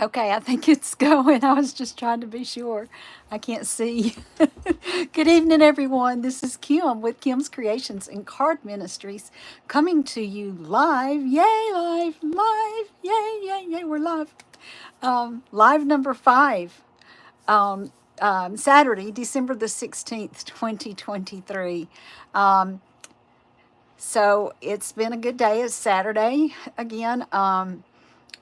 Okay, I think it's going. I was just trying to be sure. I can't see. Good evening, everyone. This is Kim with Kim's Creations and Card Ministries coming to you live. Yay, live. Yay, yay, yay. We're live. Live number 5. Um, Saturday, December the 16th, 2023. Um, so it's been a good day. It's Saturday again.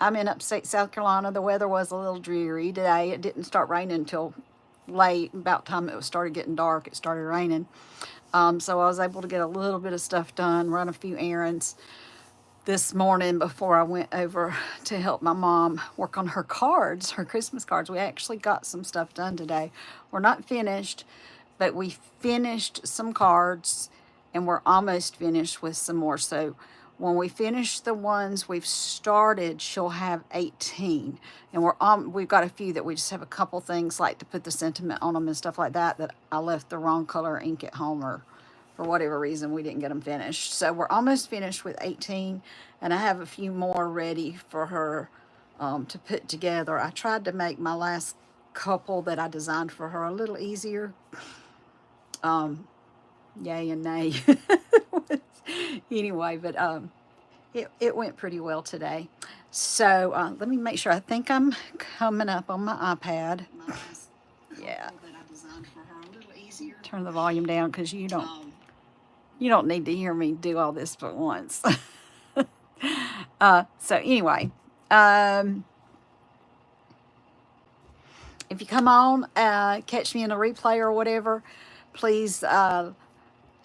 I'm in upstate South Carolina. The weather was a little dreary today. It didn't start raining until late. About time it started getting dark, it started raining. So I was able to get a little bit of stuff done, run a few errands this morning before I went over to help my mom work on her cards, her Christmas cards. We actually got some stuff done today. We're not finished, but we finished some cards and we're almost finished with some more. So when we finish the ones we've started, she'll have 18. And we've got a few that we just have a couple things like to put the sentiment on them and stuff like that that I left the wrong color ink at home, or for whatever reason we didn't get them finished. So we're almost finished with 18, and I have a few more ready for her to put together. I tried to make my last couple that I designed for her a little easier. Yay and nay. Anyway, but it went pretty well today. So let me make sure. I think I'm coming up on my iPad. Yeah. Turn the volume down because you don't need to hear me do all this but once. So anyway, if you come on, catch me in a replay or whatever, please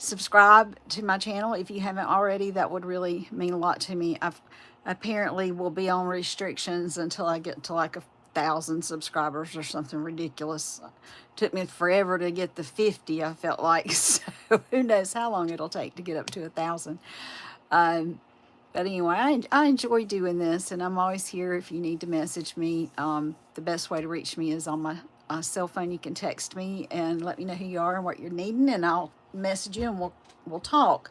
subscribe to my channel if you haven't already. That would really mean a lot to me. I've apparently will be on restrictions until I get to like 1,000 subscribers or something ridiculous. Took me forever to get the 50, I felt like. So who knows how long it'll take to get up to 1,000. But anyway, I enjoy doing this, and I'm always here if you need to message me. The best way to reach me is on my cell phone. You can text me and let me know who you are and what you're needing, and I'll message you and we'll talk.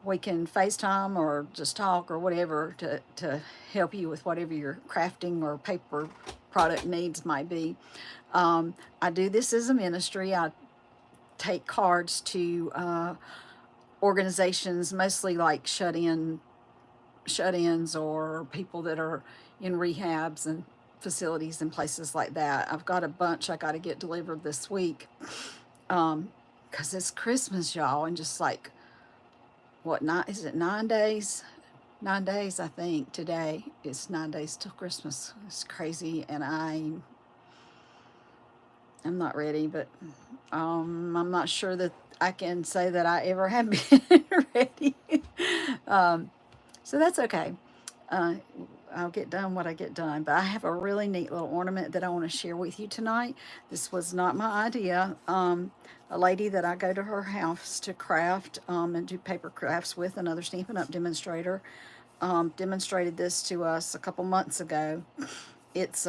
We can FaceTime or just talk or whatever to help you with whatever your crafting or paper product needs might be. I do this as a ministry. I take cards to organizations, mostly like shut-ins or people that are in rehabs and facilities and places like that. I've got a bunch I got to get delivered this week because it's Christmas, y'all, and just like, what, is it 9 days? 9 days, I think. Today it's 9 days till Christmas. It's crazy, and I'm not ready, but I'm not sure that I can say that I ever have been ready. So that's okay. I'll get done what I get done. But I have a really neat little ornament that I want to share with you tonight. This was not my idea. A lady that I go to her house to craft and do paper crafts with, another Stampin' Up! Demonstrator, demonstrated this to us a couple months ago. It's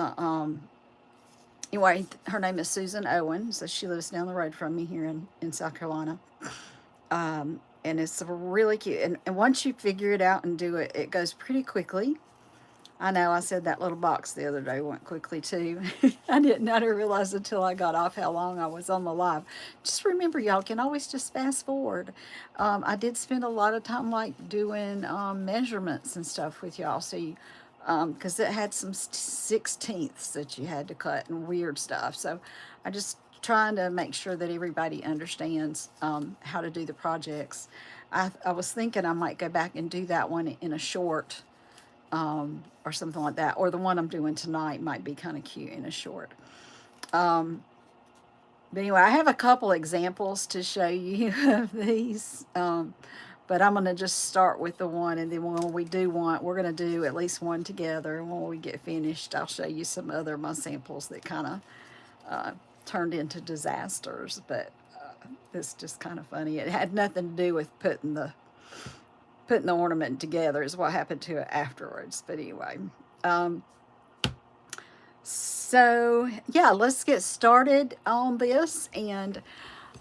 anyway, her name is Susan Owen, so she lives down the road from me here in South Carolina. And it's really cute. And once you figure it out and do it, it goes pretty quickly. I know I said that little box the other day went quickly too. I didn't realize until I got off how long I was on the live. Just remember, y'all can always just fast forward. I did spend a lot of time like doing measurements and stuff with y'all. So you, because it had some 16ths that you had to cut and weird stuff. So I just trying to make sure that everybody understands how to do the projects. I was thinking I might go back and do that one in a short or something like that. Or the one I'm doing tonight might be kind of cute in a short. But anyway, I have a couple examples to show you of these. But I'm going to just start with the one, and then when we do one, we're going to do at least one together. And when we get finished, I'll show you some other my samples that kind of turned into disasters. But it's just kind of funny. It had nothing to do with putting the ornament together, is what happened to it afterwards. But anyway, so yeah, let's get started on this. And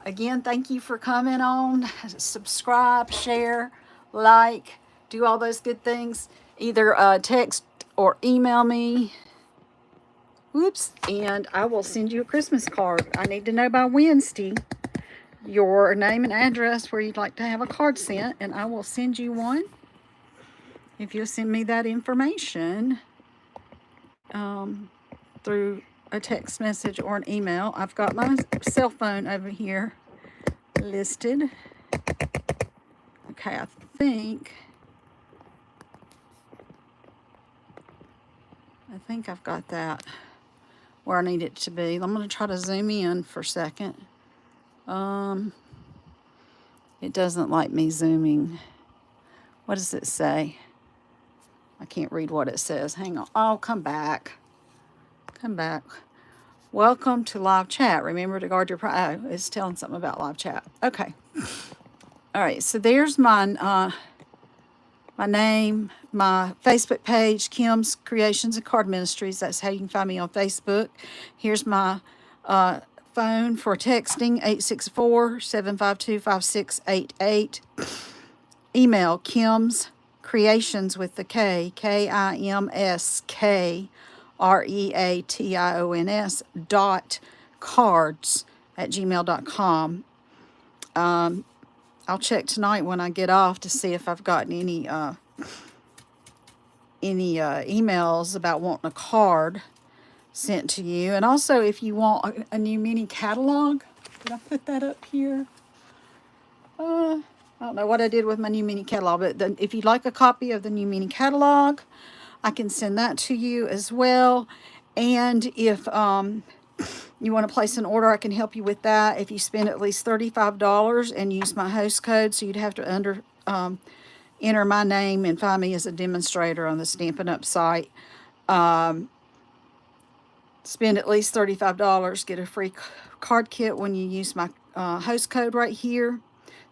again, thank you for coming on. Subscribe, share, like, do all those good things. Either text or email me. Whoops. And I will send you a Christmas card. I need to know by Wednesday your name and address where you'd like to have a card sent, and I will send you one if you'll send me that information through a text message or an email. I've got my cell phone over here listed. Okay, I think I've got that where I need it to be. I'm going to try to zoom in for a second. It doesn't like me zooming. What does it say? I can't read what it says. Hang on. Oh, come back. Come back. Welcome to live chat. Remember to guard your pride. Oh, it's telling something about live chat. Okay. All right. So there's my my name, my Facebook page, Kim's Creations and Card Ministries. That's how you can find me on Facebook. Here's my phone for texting, 864-752-5688. Email, Kim's Creations with the K, KIMSKREATIONS .cards@gmail.com. I'll check tonight when I get off to see if I've gotten any emails about wanting a card sent to you. And also, if you want a new mini catalog, did I put that up here? I don't know what I did with my new mini catalog, but if you'd like a copy of the new mini catalog, I can send that to you as well. And if you want to place an order, I can help you with that. If you spend at least $35 and use my host code, so you'd have to enter my name and find me as a demonstrator on the Stampin' Up site. Spend at least $35, get a free card kit when you use my host code right here,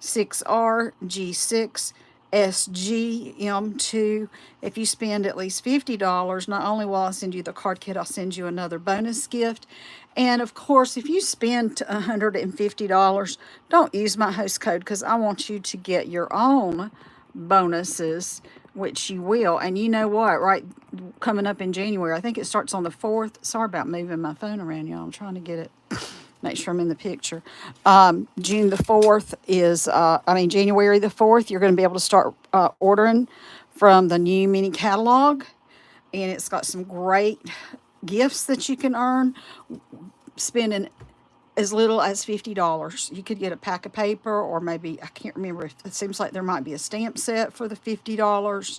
6RG6SGM2. If you spend at least $50, not only will I send you the card kit, I'll send you another bonus gift. And of course, if you spend $150, don't use my host code, because I want you to get your own bonuses, which you will. And you know what, right, coming up in January, I think it starts on the 4th. Sorry about moving my phone around, y'all. I'm trying to get it, make sure I'm in the picture. January the 4th, you're going to be able to start ordering from the new mini catalog. And it's got some great gifts that you can earn spending as little as $50. You could get a pack of paper, or maybe, I can't remember, if it seems like there might be a stamp set for the $50.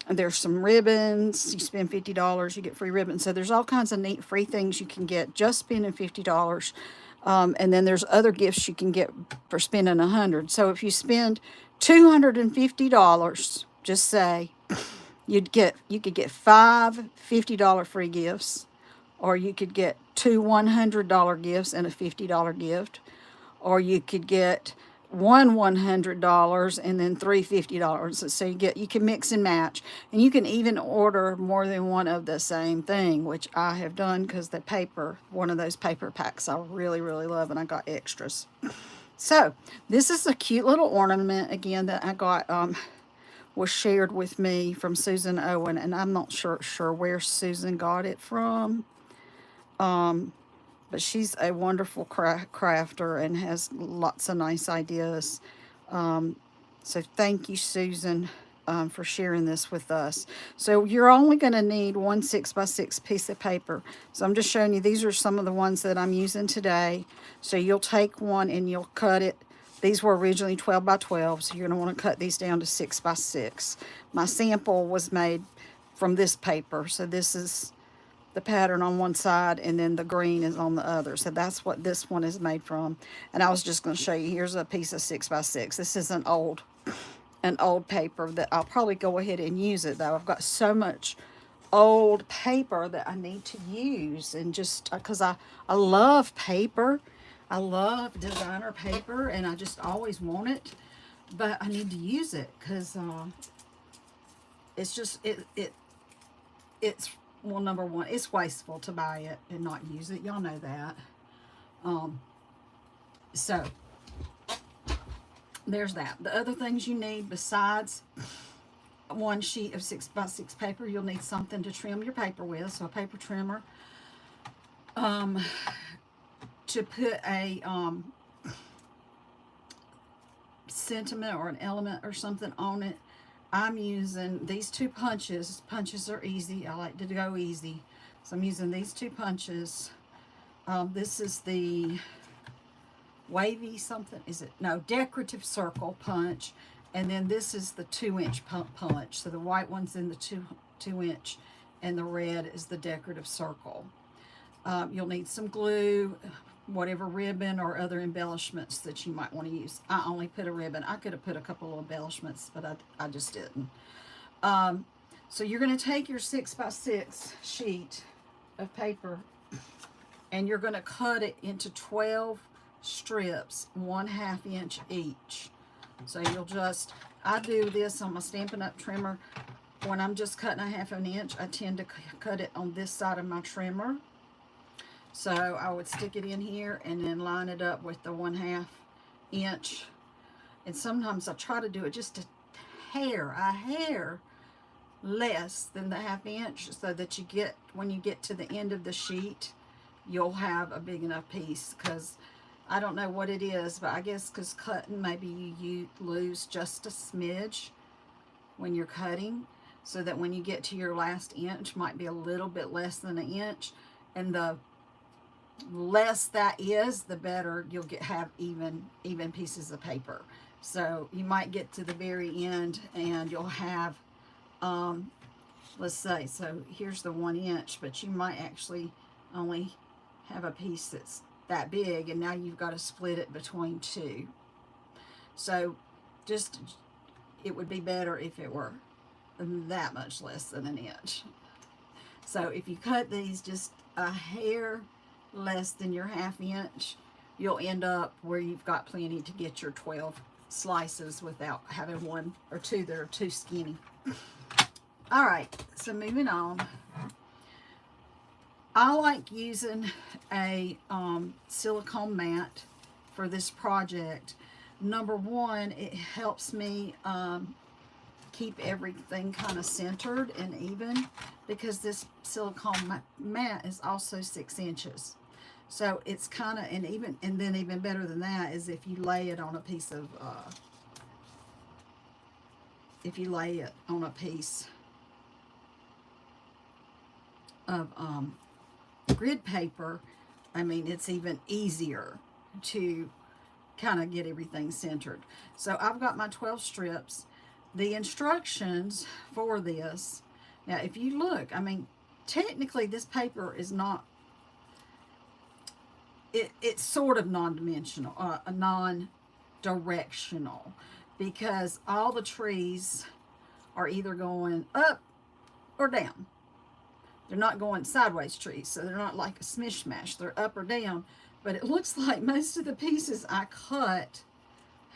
There's some ribbons. You spend $50, you get free ribbons. So there's all kinds of neat free things you can get just spending $50. And then there's other gifts you can get for spending $100. So if you spend $250, just say, you could get 5 $50 free gifts, or you could get 2 $100 gifts and a $50 gift, or you could get one $100 and then 3 $50. So you can mix and match, and you can even order more than one of the same thing, which I have done, because the paper, one of those paper packs I really, really love, and I got extras. So this is a cute little ornament again that I got was shared with me from Susan Owen, and I'm not sure where Susan got it from. But she's a wonderful crafter and has lots of nice ideas. So thank you, Susan, for sharing this with us. So you're only going to need one 6x6 piece of paper. So I'm just showing you, these are some of the ones that I'm using today. So you'll take one and you'll cut it. These were originally 12x12, so you're going to want to cut these down to 6x6. My sample was made from this paper, so this is the pattern on one side, and then the green is on the other. So that's what this one is made from. And I was just going to show you, here's a piece of 6x6. This is an old paper that I'll probably go ahead and use it, though. I've got so much old paper that I need to use, and just because I love paper. I love designer paper, and I just always want it, but I need to use it because it's just, it's, well, number one, it's wasteful to buy it and not use it. Y'all know that. So there's that. The other things you need besides one sheet of 6x6 paper. You'll need something to trim your paper with, so a paper trimmer. To put a sentiment or an element or something on it, I'm using these two punches. Punches are easy. I like to go easy. So I'm using these two punches. This is the wavy something, is it? No, decorative circle punch. And then this is the 2-inch punch. So the white one's in the 2-inch and the red is the decorative circle. You'll need some glue, whatever ribbon or other embellishments that you might want to use. I only put a ribbon. I could have put a couple of embellishments, but I just didn't. So you're going to take your 6x6 sheet of paper and you're going to cut it into 12 strips, 1/2 inch each. So you'll just, I do this on my Stampin' Up! Trimmer. When I'm just cutting 1/2 inch, I tend to cut it on this side of my trimmer. So I would stick it in here and then line it up with the 1/2 inch. And sometimes I try to do it just a hair less than the 1/2 inch, so that you get, when you get to the end of the sheet, you'll have a big enough piece. Because I don't know what it is, but I guess because cutting, maybe you lose just a smidge when you're cutting, so that when you get to your last inch, might be a little bit less than an inch, and the less that is, the better you'll have even pieces of paper. So you might get to the very end and you'll have let's say, so here's the 1 inch, but you might actually only have a piece that's that big, and now you've got to split it between two. So just, it would be better if it were that much less than an inch. So if you cut these just a hair less than your 1/2 inch, you'll end up where you've got plenty to get your 12 slices without having one or two that are too skinny. All right, so moving on. I like using a silicone mat for this project. Number one, it helps me keep everything kind of centered and even, because this silicone mat is also 6 inches. So it's kind of, and then even better than that is if you lay it on a piece of, grid paper, I mean, it's even easier to kind of get everything centered. So I've got my 12 strips. The instructions for this, now if you look, I mean, technically this paper is not, it's sort of non-dimensional, non-directional, because all the trees are either going up or down. They're not going sideways trees, so they're not like a smish-mash. They're up or down, but it looks like most of the pieces I cut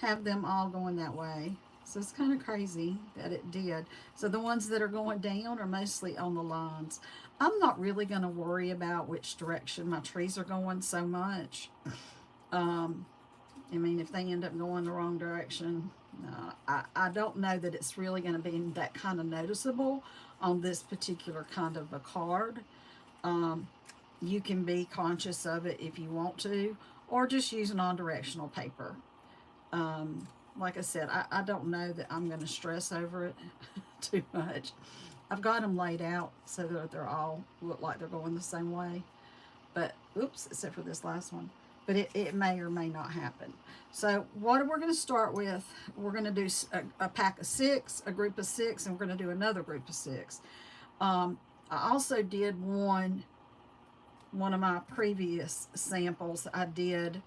have them all going that way. So it's kind of crazy that it did. So the ones that are going down are mostly on the lines. I'm not really going to worry about which direction my trees are going so much. I mean, if they end up going the wrong direction, I don't know that it's really going to be that kind of noticeable on this particular kind of a card. You can be conscious of it if you want to, or just use non-directional paper. Like I said, I don't know that I'm going to stress over it too much. I've got them laid out so that they're all look like they're going the same way. But, oops, except for this last one. But it may or may not happen. So what we're going to start with, we're going to do a pack of 6, a group of 6, and we're going to do another group of 6. I also did one of my previous samples. I did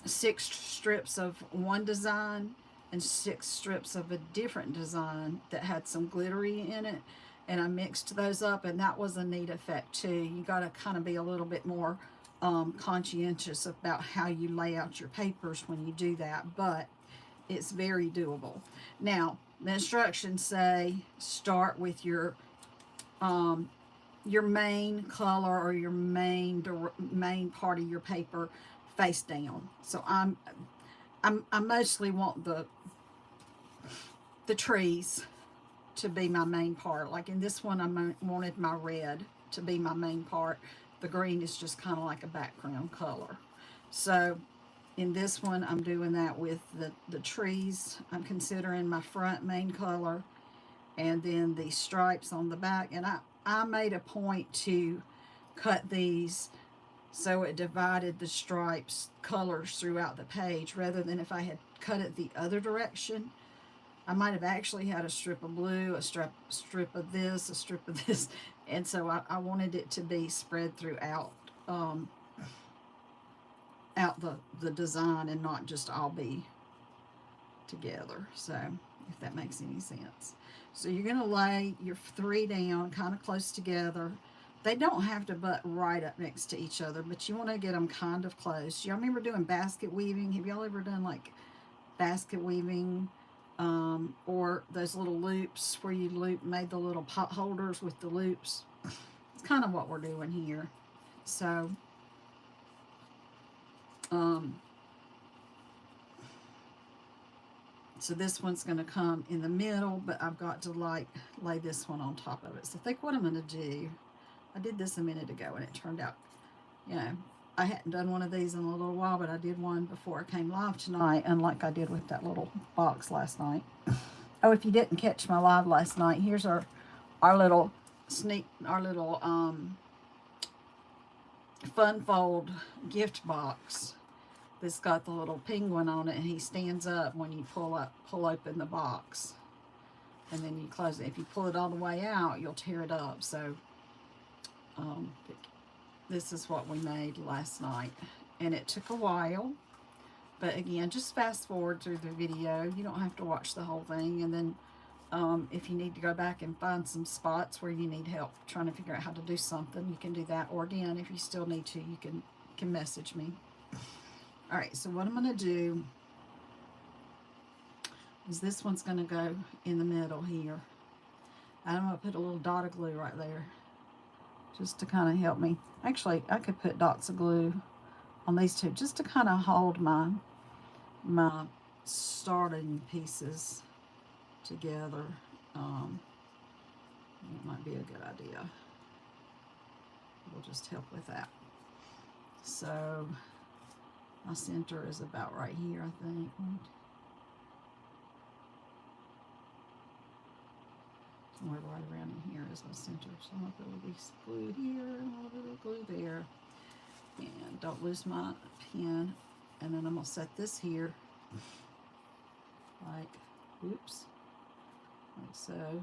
6 strips of one design and 6 strips of a different design that had some glittery in it, and I mixed those up, and that was a neat effect too. You got to kind of be a little bit more conscientious about how you lay out your papers when you do that, but it's very doable. Now, the instructions say start with your main color or your main part of your paper face down. So I mostly want the the trees to be my main part. Like in this one, wanted my red to be my main part. The green is just kind of like a background color. So in this one, I'm doing that with the trees. I'm considering my front main color, and then the stripes on the back. And I made a point to cut these so it divided the stripes colors throughout the page, rather than if I had cut it the other direction. I might have actually had a strip of blue, a strip of this, a strip of this, and so I wanted it to be spread throughout out the design, and not just all be together. So if that makes any sense. So you're going to lay your 3 down kind of close together. They don't have to butt right up next to each other, but you want to get them kind of close. Y'all remember doing basket weaving? Have y'all ever done like basket weaving? Or those little loops where you made the little pot holders with the loops? It's kind of what we're doing here. So so this one's going to come in the middle, but I've got to like lay this one on top of it. So I think what I'm going to do, I did this a minute ago and it turned out, you know, I hadn't done one of these in a little while, but I did one before I came live tonight, unlike I did with that little box last night. Oh, if you didn't catch my live last night, here's our little fun fold gift box that's got the little penguin on it, and he stands up when you pull open the box, and then you close it. If you pull it all the way out, you'll tear it up. So this is what we made last night, and it took a while, but again, just fast forward through the video. You don't have to watch the whole thing. And then if you need to go back and find some spots where you need help trying to figure out how to do something, you can do that. Or again, if you still need to, you can message me. All right, so what I'm going to do is this one's going to go in the middle here. And I'm going to put a little dot of glue right there just to kind of help me. Actually, I could put dots of glue on these two just to kind of hold my starting pieces together. It might be a good idea. It'll just help with that. So my center is about right here, I think. Somewhere right around in here is my center. So I'm going to put a little glue here and a little glue there. And don't lose my pen. And then I'm going to set this here like, oops, like so.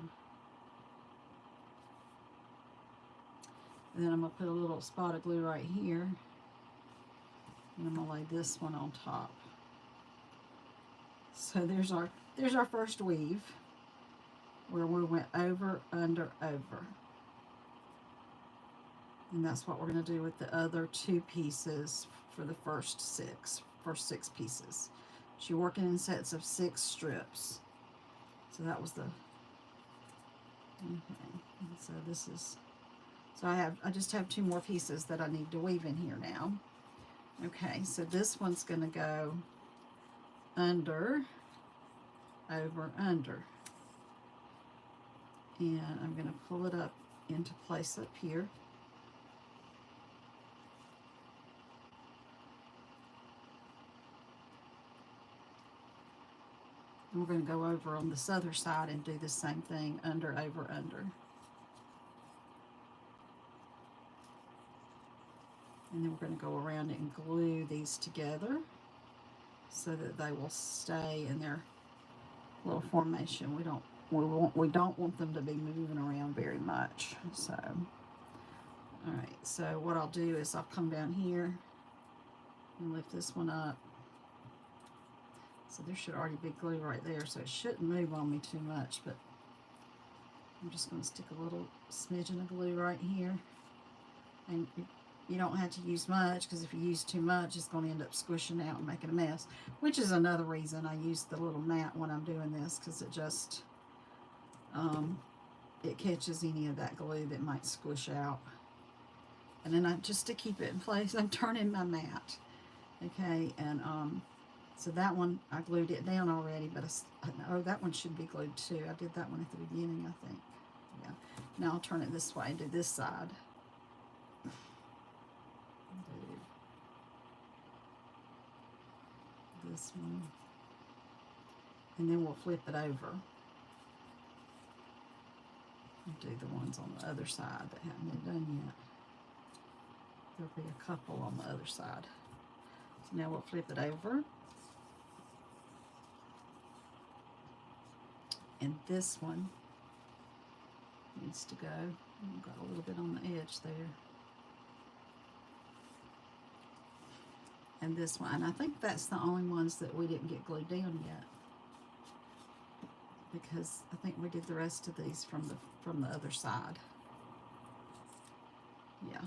And then I'm going to put a little spot of glue right here. And I'm going to lay this one on top. So there's our first weave, where we went over, under, over. And that's what we're going to do with the other 2 pieces for the first six pieces. So you're working in sets of 6 strips. So that was the, okay. So this is, so I just have 2 more pieces that I need to weave in here now. Okay, so this one's going to go under, over, under. And I'm going to pull it up into place up here. And we're going to go over on this other side and do the same thing, under, over, under. And then we're going to go around and glue these together so that they will stay in their little formation. We don't want them to be moving around very much. So, all right. So what I'll do is I'll come down here and lift this one up. So there should already be glue right there, so it shouldn't move on me too much, but I'm just going to stick a little smidgen of glue right here. And you don't have to use much, because if you use too much, it's going to end up squishing out and making a mess, which is another reason I use the little mat when I'm doing this, because it just, it catches any of that glue that might squish out. And then just to keep it in place, I'm turning my mat. Okay, and So that one, I glued it down already, but oh, that one should be glued too. I did that one at the beginning, I think. Yeah. Now I'll turn it this way and do this side. Do this one. And then we'll flip it over. And do the ones on the other side that haven't been done yet. There'll be a couple on the other side. So now we'll flip it over. And this one needs to go. I've got a little bit on the edge there. And this one, and I think that's the only ones that we didn't get glued down yet, because I think we did the rest of these from the other side. Yeah.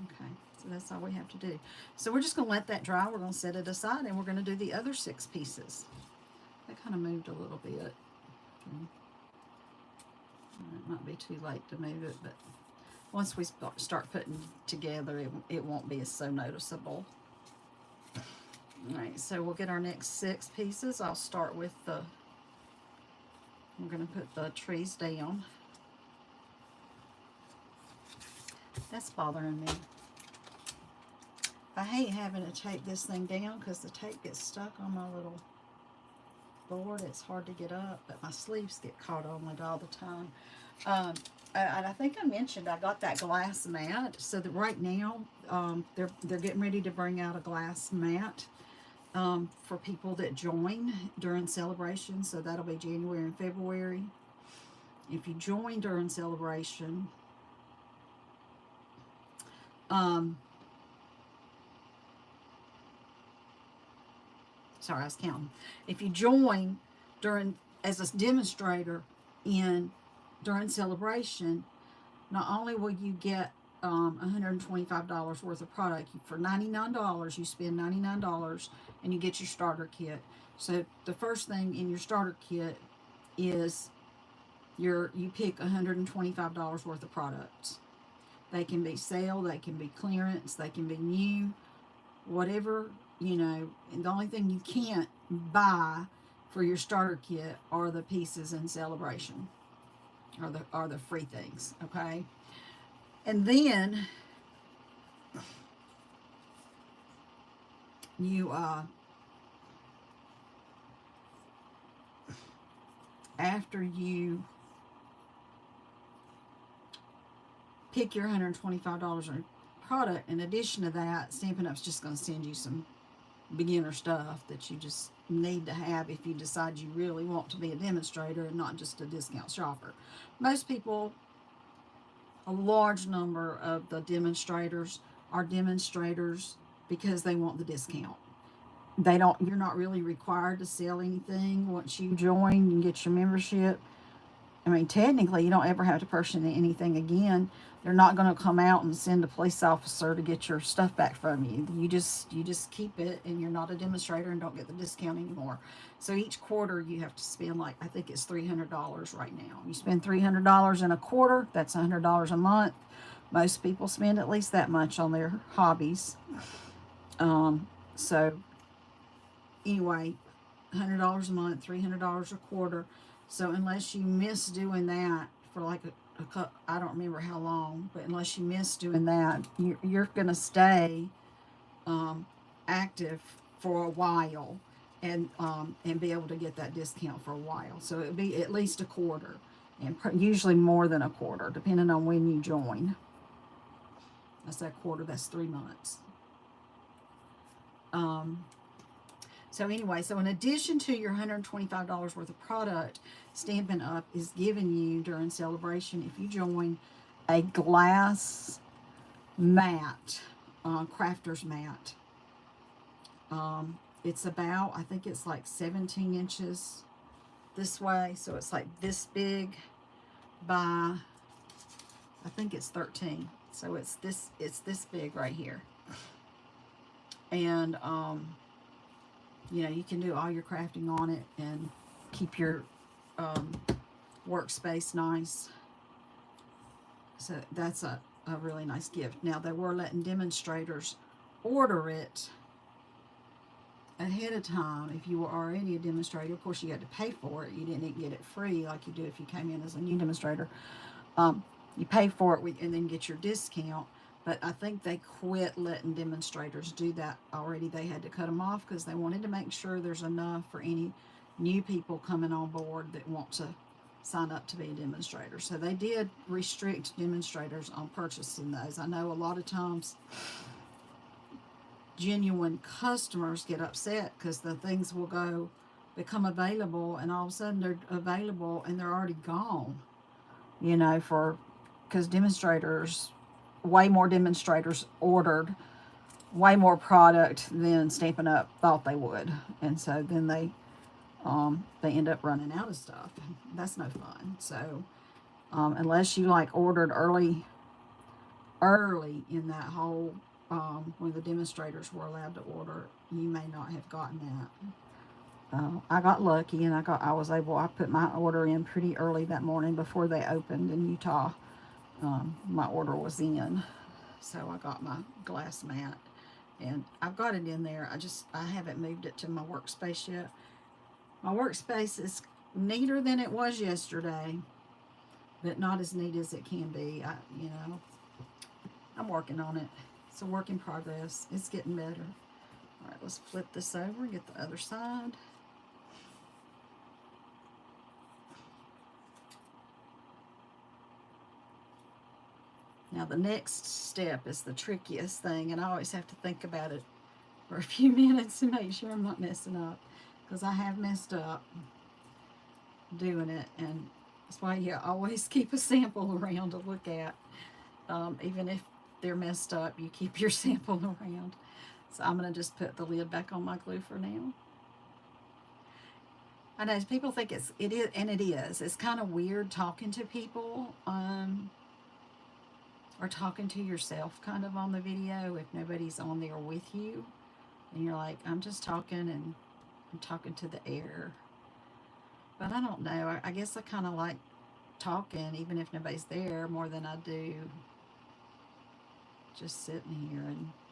Okay, so that's all we have to do. So we're just going to let that dry. We're going to set it aside, and we're going to do the other 6 pieces. That kind of moved a little bit. Okay. It might be too late to move it, but once we start putting together, it won't be so noticeable. All right, so we'll get our next 6 pieces. I'll start with we're going to put the trees down. That's bothering me. I hate having to tape this thing down because the tape gets stuck on my little board. It's hard to get up, but my sleeves get caught on it all the time. And I think I mentioned I got that glass mat, so that right now they're getting ready to bring out a glass mat for people that join during celebration. So that'll be January and February. If you join during celebration, sorry, I was counting. If you join as a demonstrator during celebration, not only will you get $125 worth of product. For $99, you spend $99 and you get your starter kit. So the first thing in your starter kit is you pick $125 worth of products. They can be sale, they can be clearance, they can be new, whatever, and the only thing you can't buy for your starter kit are the pieces in celebration, are the free things, okay? And then you after you pick your $125 product, in addition to that, Stampin' Up's just going to send you some beginner stuff that you just need to have if you decide you really want to be a demonstrator and not just a discount shopper. Most people, a large number of the demonstrators are demonstrators because they want the discount. You're not really required to sell anything once you join and get your membership. I mean, technically, you don't ever have to purchase anything again. They're not going to come out and send a police officer to get your stuff back from you. You just keep it, and you're not a demonstrator and don't get the discount anymore. So each quarter you have to spend, like, I think it's $300 right now. You spend $300 in a quarter, that's $100 a month. Most people spend at least that much on their hobbies. So anyway, $100 a month, $300 a quarter. So unless you miss doing that for like I don't remember how long, but unless you miss doing that, you're going to stay active for a while and be able to get that discount for a while. So it'll be at least a quarter, and usually more than a quarter, depending on when you join. That's that quarter, that's 3 months. So anyway, so in addition to your $125 worth of product, Stampin' Up is giving you during celebration, if you join, a glass mat, crafter's mat. It's about, I think it's like 17 inches this way, so it's like this big by, I think it's 13. So it's this big right here. And you can do all your crafting on it and keep your workspace nice. So that's a really nice gift. Now, they were letting demonstrators order it ahead of time, if you were already a demonstrator, of course you had to pay for it. You didn't get it free like you do if you came in as a new demonstrator. You pay for it and then get your discount. But I think they quit letting demonstrators do that already. They had to cut them off because they wanted to make sure there's enough for any new people coming on board that want to sign up to be a demonstrator. So they did restrict demonstrators on purchasing those. I know a lot of times genuine customers get upset because the things will become available, and all of a sudden they're available and they're already gone, for because way more demonstrators ordered way more product than Stampin' Up thought they would, and so then they end up running out of stuff. That's no fun. So unless you like ordered early in that whole when the demonstrators were allowed to order, you may not have gotten that. I got lucky, and I put my order in pretty early that morning before they opened in Utah. My order was in, so I got my glass mat, and I've got it in there. I haven't moved it to my workspace yet. My workspace is neater than it was yesterday, but not as neat as it can be. I'm working on it. It's a work in progress. It's getting better. All right, let's flip this over and get the other side. Now the next step is the trickiest thing, and I always have to think about it for a few minutes to make sure I'm not messing up, because I have messed up doing it, and that's why you always keep a sample around to look at. Even if they're messed up, you keep your sample around. So I'm going to just put the lid back on my glue for now. I know people think it is, and it is. It's kind of weird talking to people, or talking to yourself kind of on the video if nobody's on there with you. And you're like, I'm just talking and I'm talking to the air. But I don't know. I guess I kind of like talking even if nobody's there more than I do just sitting here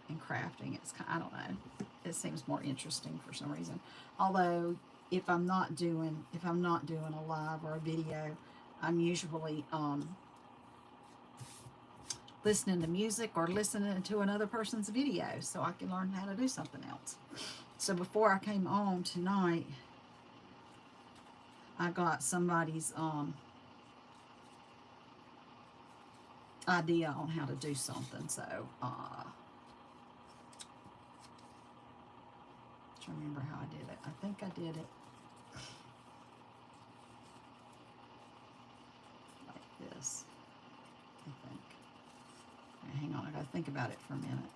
and crafting. I don't know. It seems more interesting for some reason. Although if I'm not doing a live or a video, I'm usually listening to music or listening to another person's video so I can learn how to do something else. So before I came on tonight, I got somebody's idea on how to do something. So trying to remember how I did it. I think I did it like this. I think. Right, hang on, I gotta think about it for a minute.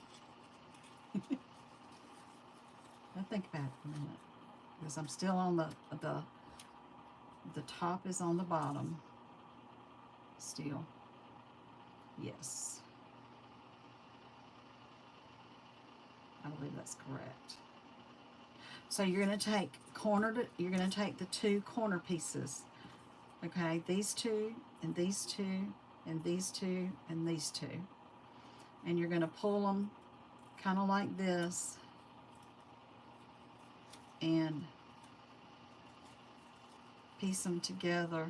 I think about it for a minute because I'm still on the top is on the bottom still. Yes, I believe that's correct. So you're going to take the two corner pieces. Okay, these two and these two and these two and these two. And you're going to pull them kind of like this and piece them together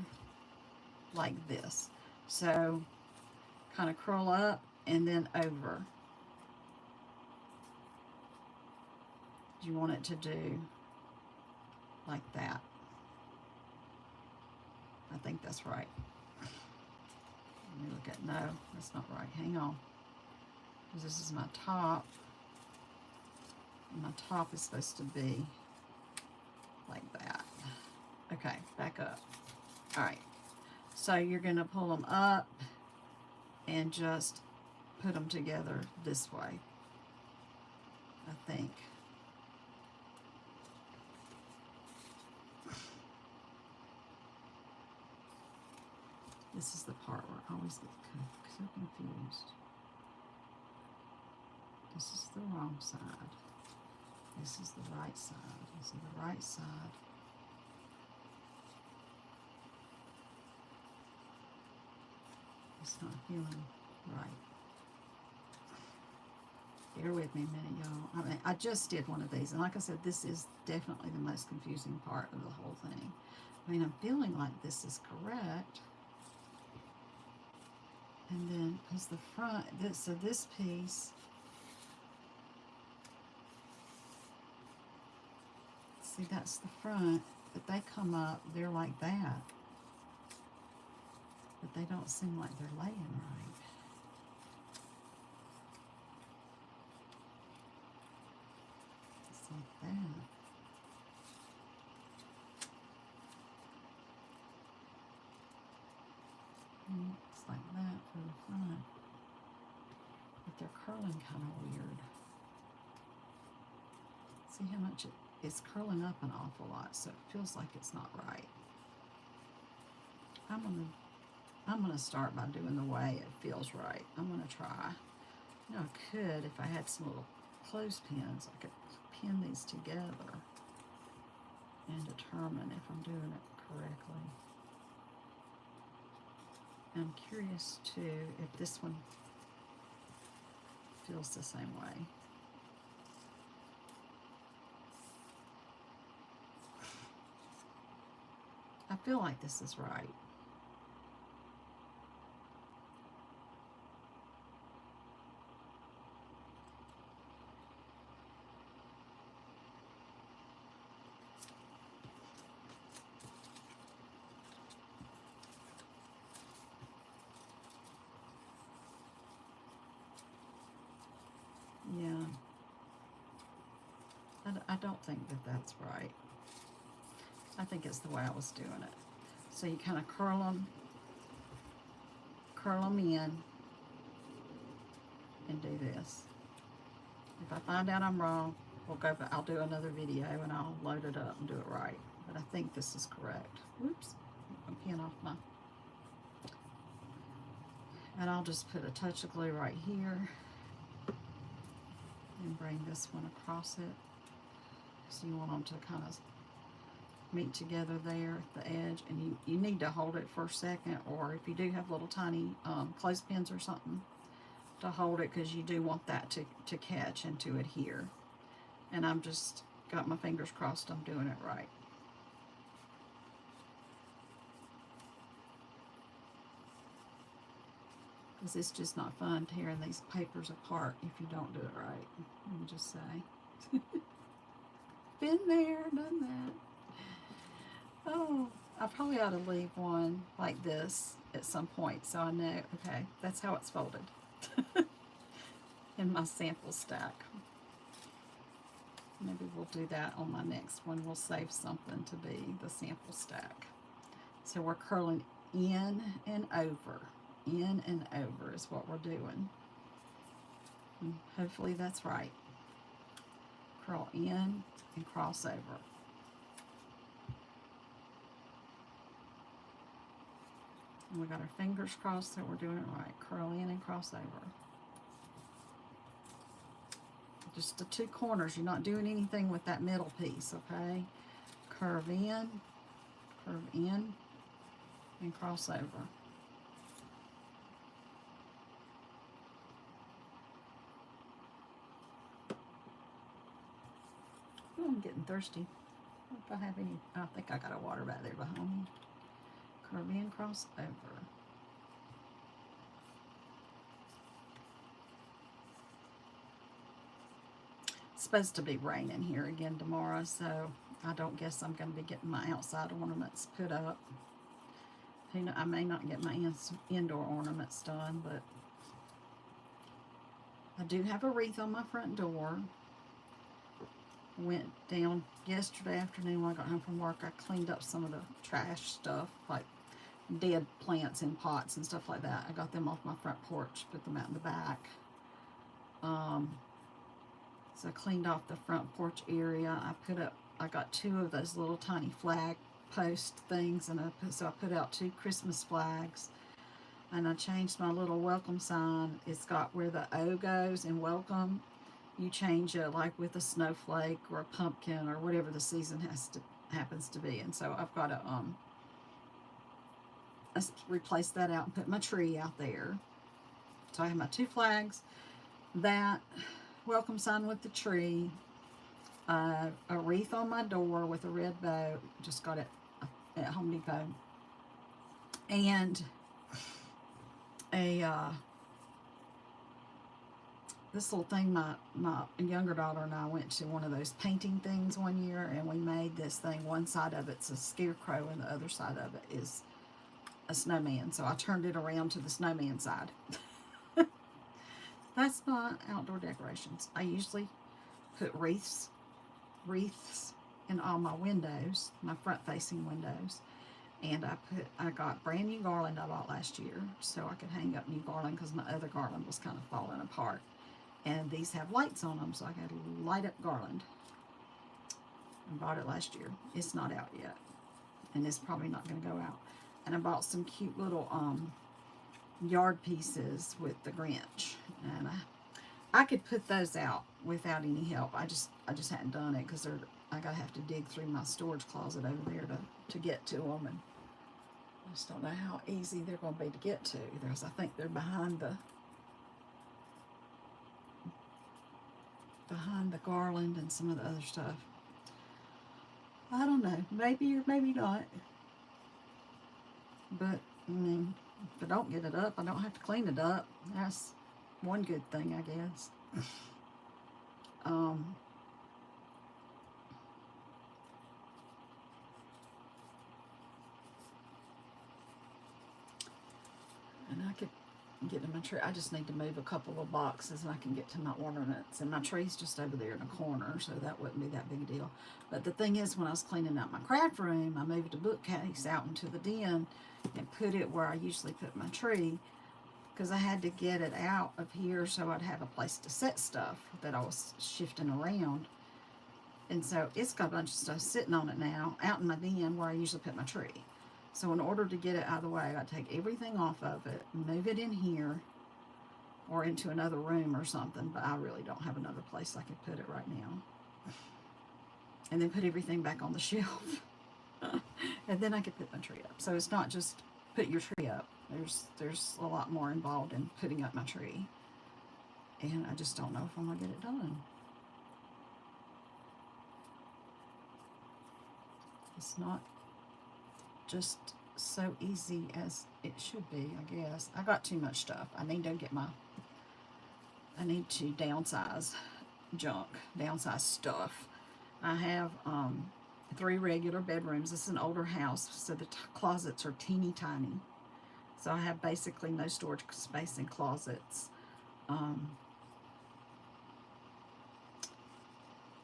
like this. So kind of curl up and then over. You want it to do like that. I think that's right. Let me look at, no, that's not right. Hang on. This is my top. My top is supposed to be like that. Okay, back up. All right. So you're going to pull them up and just put them together this way, I think. This is the part where I always get so confused. This is the wrong side. This is the right side. This is the right side. It's not feeling right. Bear with me a minute, y'all. I mean, I just did one of these, and like I said, this is definitely the most confusing part of the whole thing. I mean, I'm feeling like this is correct. And then, because the front, so this piece, see, that's the front, but they come up, they're like that. But they don't seem like they're laying right. It's like that. And it's like that for the front. But they're curling kind of weird. See how much it's curling up an awful lot, so it feels like it's not right. I'm gonna start by doing the way it feels right. I'm gonna try. You know, I could, if I had some little clothespins, I could pin these together and determine if I'm doing it correctly. I'm curious too if this one feels the same way. I feel like this is right. Yeah. I don't think that that's right. I think it's the way I was doing it. So you kind of curl them in, and do this. If I find out I'm wrong, we'll go back. I'll do another video and I'll load it up and do it right. But I think this is correct. Whoops, I'm peeing off my. And I'll just put a touch of glue right here and bring this one across it. So you want them to kind of meet together there at the edge, and you need to hold it for a second, or if you do have little tiny clothespins or something, to hold it, because you do want that to catch and to adhere. And I'm just got my fingers crossed I'm doing it right. Because it's just not fun tearing these papers apart if you don't do it right. Let me just say. Been there, done that. Oh, I probably ought to leave one like this at some point so I know, okay, that's how it's folded in my sample stack. Maybe we'll do that on my next one. We'll save something to be the sample stack. So we're curling in and over. In and over is what we're doing. And hopefully that's right. Curl in and cross over. And we got our fingers crossed that we're doing it right. Curl in and cross over. Just the two corners. You're not doing anything with that middle piece, okay? Curve in, and cross over. Oh, I'm getting thirsty. If I have any, I think I got a water back there behind me. Curve in, cross over. It's supposed to be raining here again tomorrow, so I don't guess I'm going to be getting my outside ornaments put up. You know, I may not get my indoor ornaments done, but I do have a wreath on my front door. Went down yesterday afternoon when I got home from work. I cleaned up some of the trash stuff, like dead plants in pots and stuff like that. I got them off my front porch, put them out in the back. So I cleaned off the front porch area. I got 2 of those little tiny flag post things, and so I put out 2 Christmas flags. And I changed my little welcome sign. It's got where the O goes in welcome. You change it like with a snowflake or a pumpkin or whatever the season happens to be. And so I've got to replace that out and put my tree out there. So I have my 2 flags, that, welcome sign with the tree, a wreath on my door with a red bow, just got it at Home Depot, and a this little thing. My younger daughter and I went to one of those painting things one year, and we made this thing. One side of it's a scarecrow, and the other side of it is a snowman. So I turned it around to the snowman side. That's my outdoor decorations. I usually put wreaths in all my windows, my front-facing windows. And I got brand new garland I bought last year, so I could hang up new garland because my other garland was kind of falling apart. And these have lights on them, so I got a light up garland. I bought it last year. It's not out yet, and it's probably not going to go out. And I bought some cute little yard pieces with the Grinch, and I could put those out without any help. I just hadn't done it because I gotta have to dig through my storage closet over there to get to them, and I just don't know how easy they're going to be to get to. I think they're behind the garland and some of the other stuff. I don't know, maybe or maybe not. But I mean, if I don't get it up, I don't have to clean it up. That's one good thing, I guess. And I could get to my tree. I just need to move a couple of boxes and I can get to my ornaments. And my tree's just over there in a corner, so that wouldn't be that big a deal. But the thing is, when I was cleaning out my craft room, I moved a bookcase out into the den and put it where I usually put my tree, because I had to get it out of here so I'd have a place to set stuff that I was shifting around. And so it's got a bunch of stuff sitting on it now, out in my den where I usually put my tree. So in order to get it out of the way, I got to take everything off of it, move it in here or into another room or something, but I really don't have another place I could put it right now. And then put everything back on the shelf. And then I could put my tree up. So it's not just put your tree up. There's a lot more involved in putting up my tree. And I just don't know if I'm going to get it done. It's not just so easy as it should be, I guess. I got too much stuff. I need to downsize junk, downsize stuff. I have 3 regular bedrooms. This is an older house, so the closets are teeny tiny. So I have basically no storage space in closets.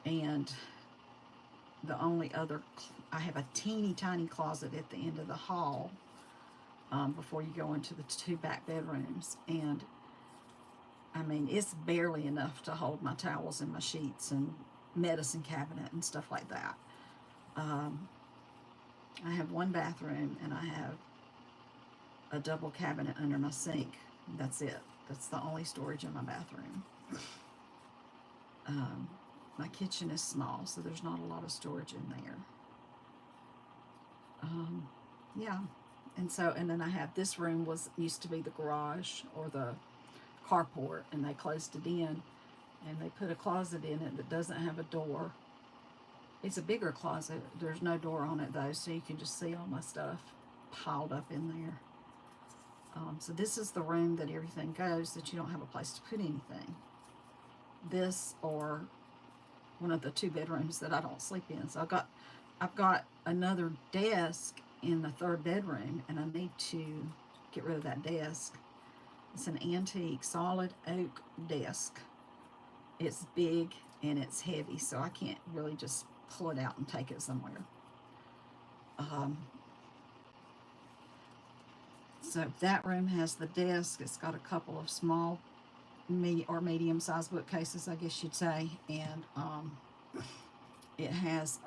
And the only other, I have a teeny tiny closet at the end of the hall before you go into the 2 back bedrooms. And I mean, it's barely enough to hold my towels and my sheets and medicine cabinet and stuff like that. I have 1 bathroom and I have a double cabinet under my sink. That's it. That's the only storage in my bathroom. My kitchen is small, so there's not a lot of storage in there. Yeah, and then I have, this room used to be the garage or the carport, and they closed it in, and they put a closet in it that doesn't have a door. It's a bigger closet. There's no door on it though, so you can just see all my stuff piled up in there. So this is the room that everything goes, that you don't have a place to put anything. This or one of the 2 bedrooms that I don't sleep in. So I've got another desk in the 3rd bedroom, and I need to get rid of that desk. It's an antique solid oak desk. It's big and it's heavy, so I can't really just pull it out and take it somewhere. So that room has the desk. It's got a couple of small medium-sized bookcases, I guess you'd say, and it has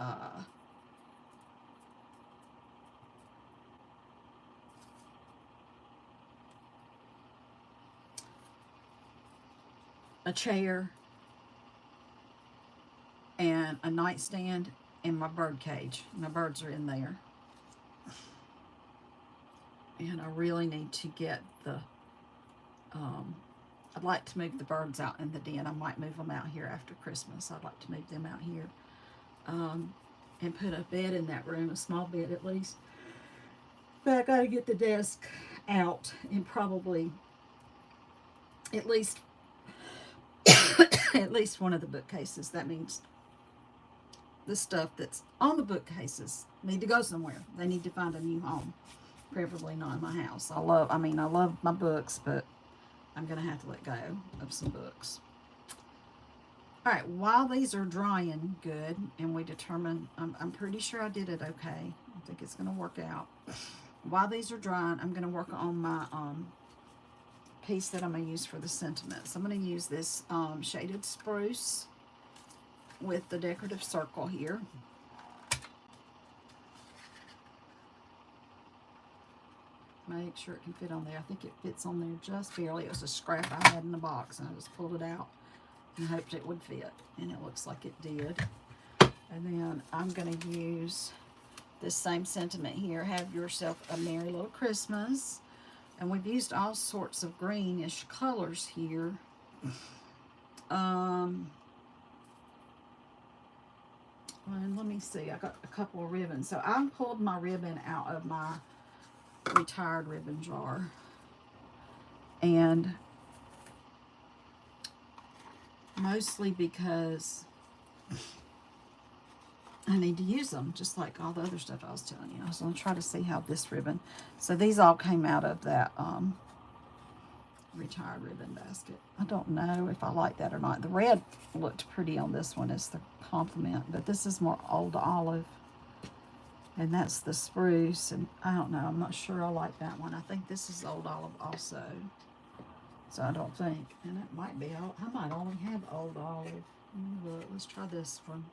a chair and a nightstand and my bird cage. My birds are in there. And I really need to get the I'd like to move the birds out in the den. I might move them out here after Christmas. I'd like to move them out here, and put a bed in that room, a small bed at least. But I got to get the desk out and probably at least at least one of the bookcases. That means the stuff that's on the bookcases need to go somewhere. They need to find a new home, preferably not in my house. I love my books, but I'm going to have to let go of some books. All right, while these are drying good, and we determine, I'm pretty sure I did it okay. I think it's going to work out. While these are drying, I'm going to work on my piece that I'm going to use for the sentiments. I'm going to use this shaded spruce with the decorative circle here. Make sure it can fit on there. I think it fits on there just barely. It was a scrap I had in the box, and I just pulled it out and hoped it would fit, and it looks like it did. And then I'm going to use this same sentiment here, have yourself a merry little Christmas. And we've used all sorts of greenish colors here. And let me see, I got a couple of ribbons. So I pulled my ribbon out of my retired ribbon jar, and mostly because I need to use them, just like all the other stuff I was telling you. I was going to try to see how this ribbon, so these all came out of that retired ribbon basket. I don't know if I like that or not. The red looked pretty on this one as the complement, but this is more old olive, and that's the spruce, and I don't know, I'm not sure I like that one. I think this is old olive also, so I don't think, and it might be, I might only have old olive. Look, let's try this one.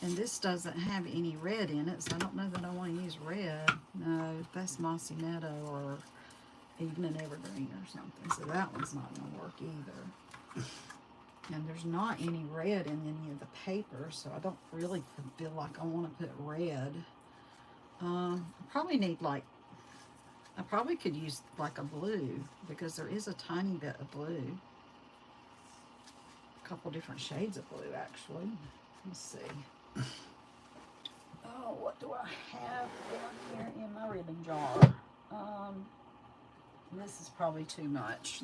And this doesn't have any red in it, so I don't know that I want to use red. No, that's Mossy Meadow or Evening Evergreen or something, so that one's not going to work either. And there's not any red in any of the paper, so I don't really feel like I want to put red. I probably need I probably could use like a blue, because there is a tiny bit of blue. A couple different shades of blue, actually. Let's see. Oh, what do I have down here in my ribbon jar? This is probably too much.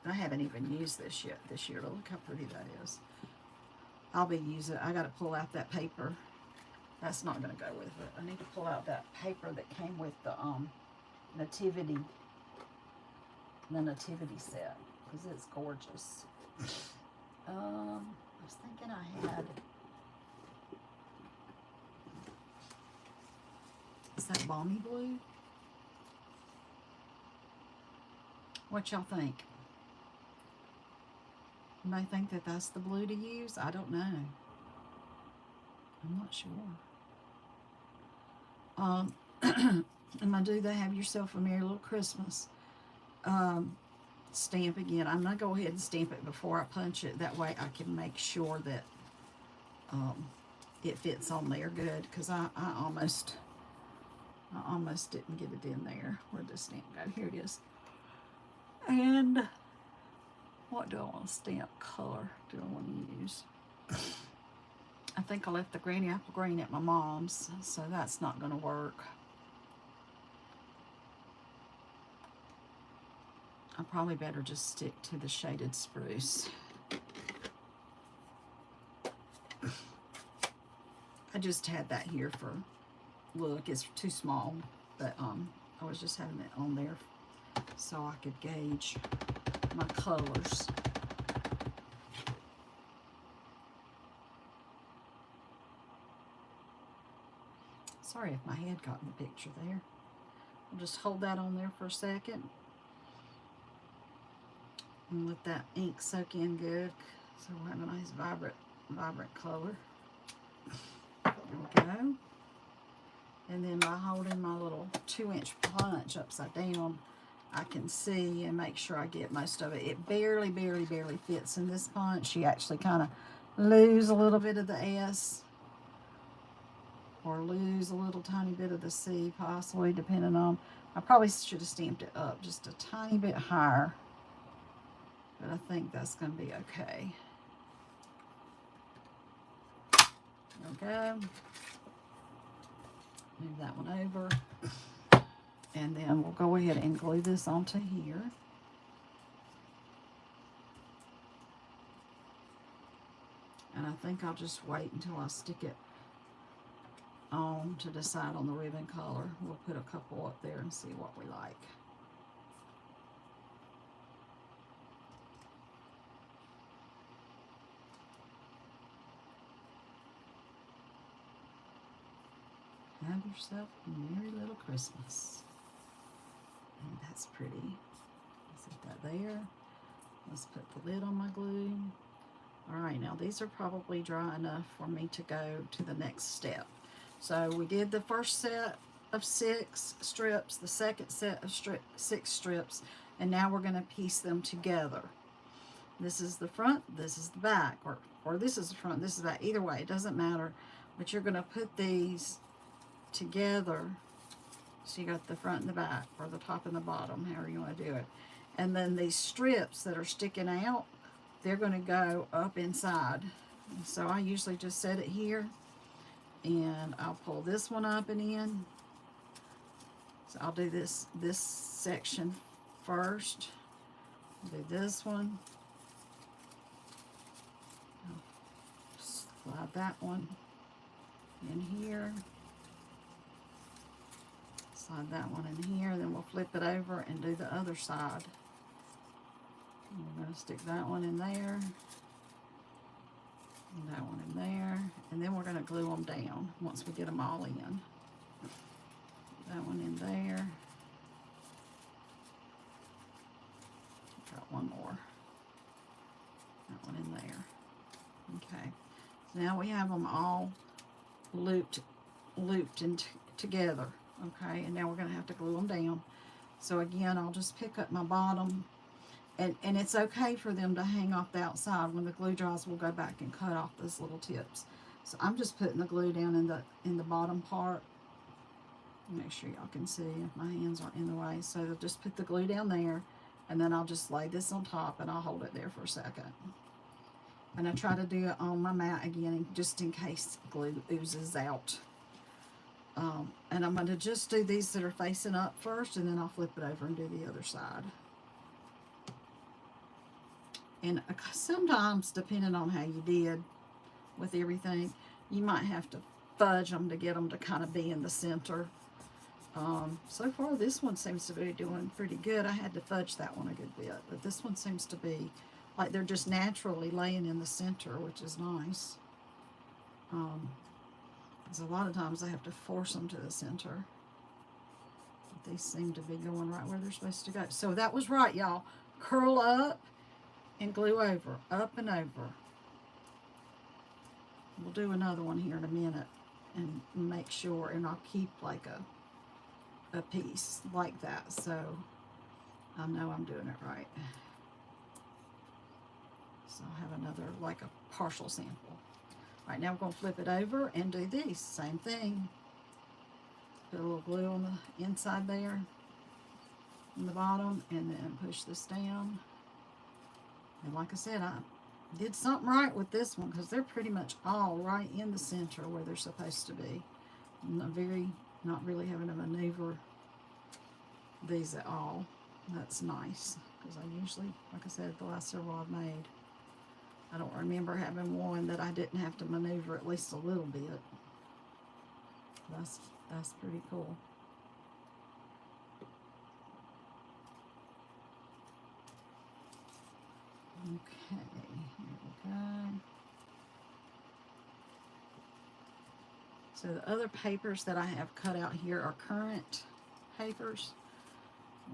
I haven't even used this yet this year. Look how pretty that is. I'll be using it. I got to pull out that paper. That's not going to go with it. I need to pull out that paper that came with the nativity set, because it's gorgeous. I was thinking I had. Is that balmy blue? What y'all think? You may think that that's the blue to use. I don't know. I'm not sure. And I do the Have Yourself a Merry Little Christmas stamp again. I'm going to go ahead and stamp it before I punch it. That way I can make sure that it fits on there good, because I almost didn't get it in there. Where'd the stamp go? Here it is. And what do I want to stamp color do I want to use? I think I left the Granny Apple Green at my mom's, so that's not going to work. I probably better just stick to the shaded spruce. I just had that here for, look, it's too small, but I was just having it on there so I could gauge my colors. Sorry if my head got in the picture there. I'll just hold that on there for a second and let that ink soak in good, so we'll have a nice vibrant color. There we go. And then by holding my little 2-inch punch upside down, I can see and make sure I get most of it. It barely fits in this punch. You actually kind of lose a little bit of the S, or lose a little tiny bit of the C, possibly, depending on. I probably should have stamped it up just a tiny bit higher but I think that's going to be okay. There we go. Move that one over. And then we'll go ahead and glue this onto here. And I think I'll just wait until I stick it on to decide on the ribbon color. We'll put a couple up there and see what we like. Have yourself a merry little Christmas. And that's pretty. Set that there. Let's put the lid on my glue. All right, now these are probably dry enough for me to go to the next step. So we did the first set of 6 strips, the second set of 6 strips, and now we're going to piece them together. This is the front, this is the back, or this is the front, this is the back. Either way, it doesn't matter. But you're going to put these together. So you got the front and the back, or the top and the bottom, however you want to do it. And then these strips that are sticking out, they're going to go up inside. So I usually just set it here, and I'll pull this one up and in. So I'll do this section first. Do this one. Slide that one in here. Slide that one in here. Then we'll flip it over and do the other side. And we're going to stick that one in there. And that one in there. And then we're going to glue them down once we get them all in. That one in there. Got one more. That one in there. Okay. So now we have them all looped in together. Okay. And now we're going to have to glue them down. So again, I'll just pick up my bottom. And it's okay for them to hang off the outside. When the glue dries, we'll go back and cut off those little tips. So I'm just putting the glue down in the bottom part. Make sure y'all can see if my hands aren't in the way. So I'll just put the glue down there, and then I'll just lay this on top, and I'll hold it there for a second. And I try to do it on my mat again, just in case glue oozes out. And I'm going to just do these that are facing up first, and then I'll flip it over and do the other side. And sometimes, depending on how you did with everything, you might have to fudge them to get them to kind of be in the center. So far, this one seems to be doing pretty good. I had to fudge that one a good bit, but this one seems to be like they're just naturally laying in the center, which is nice. Because a lot of times I have to force them to the center. But these seem to be going right where they're supposed to go. So that was right, y'all. Curl up and glue over, up and over. We'll do another one here in a minute and make sure, and I'll keep like a piece like that, so I know I'm doing it right. So I'll have another, like a partial sample. All right, now we're going to flip it over and do these. Same thing. Put a little glue on the inside there, in the bottom, and then push this down. And like I said, I did something right with this one because they're pretty much all right in the center where they're supposed to be. Not really having to maneuver these at all. That's nice because I usually, like I said, the last several I've made, I don't remember having one that I didn't have to maneuver at least a little bit. That's pretty cool. Okay, here we go. So the other papers that I have cut out here are currant papers.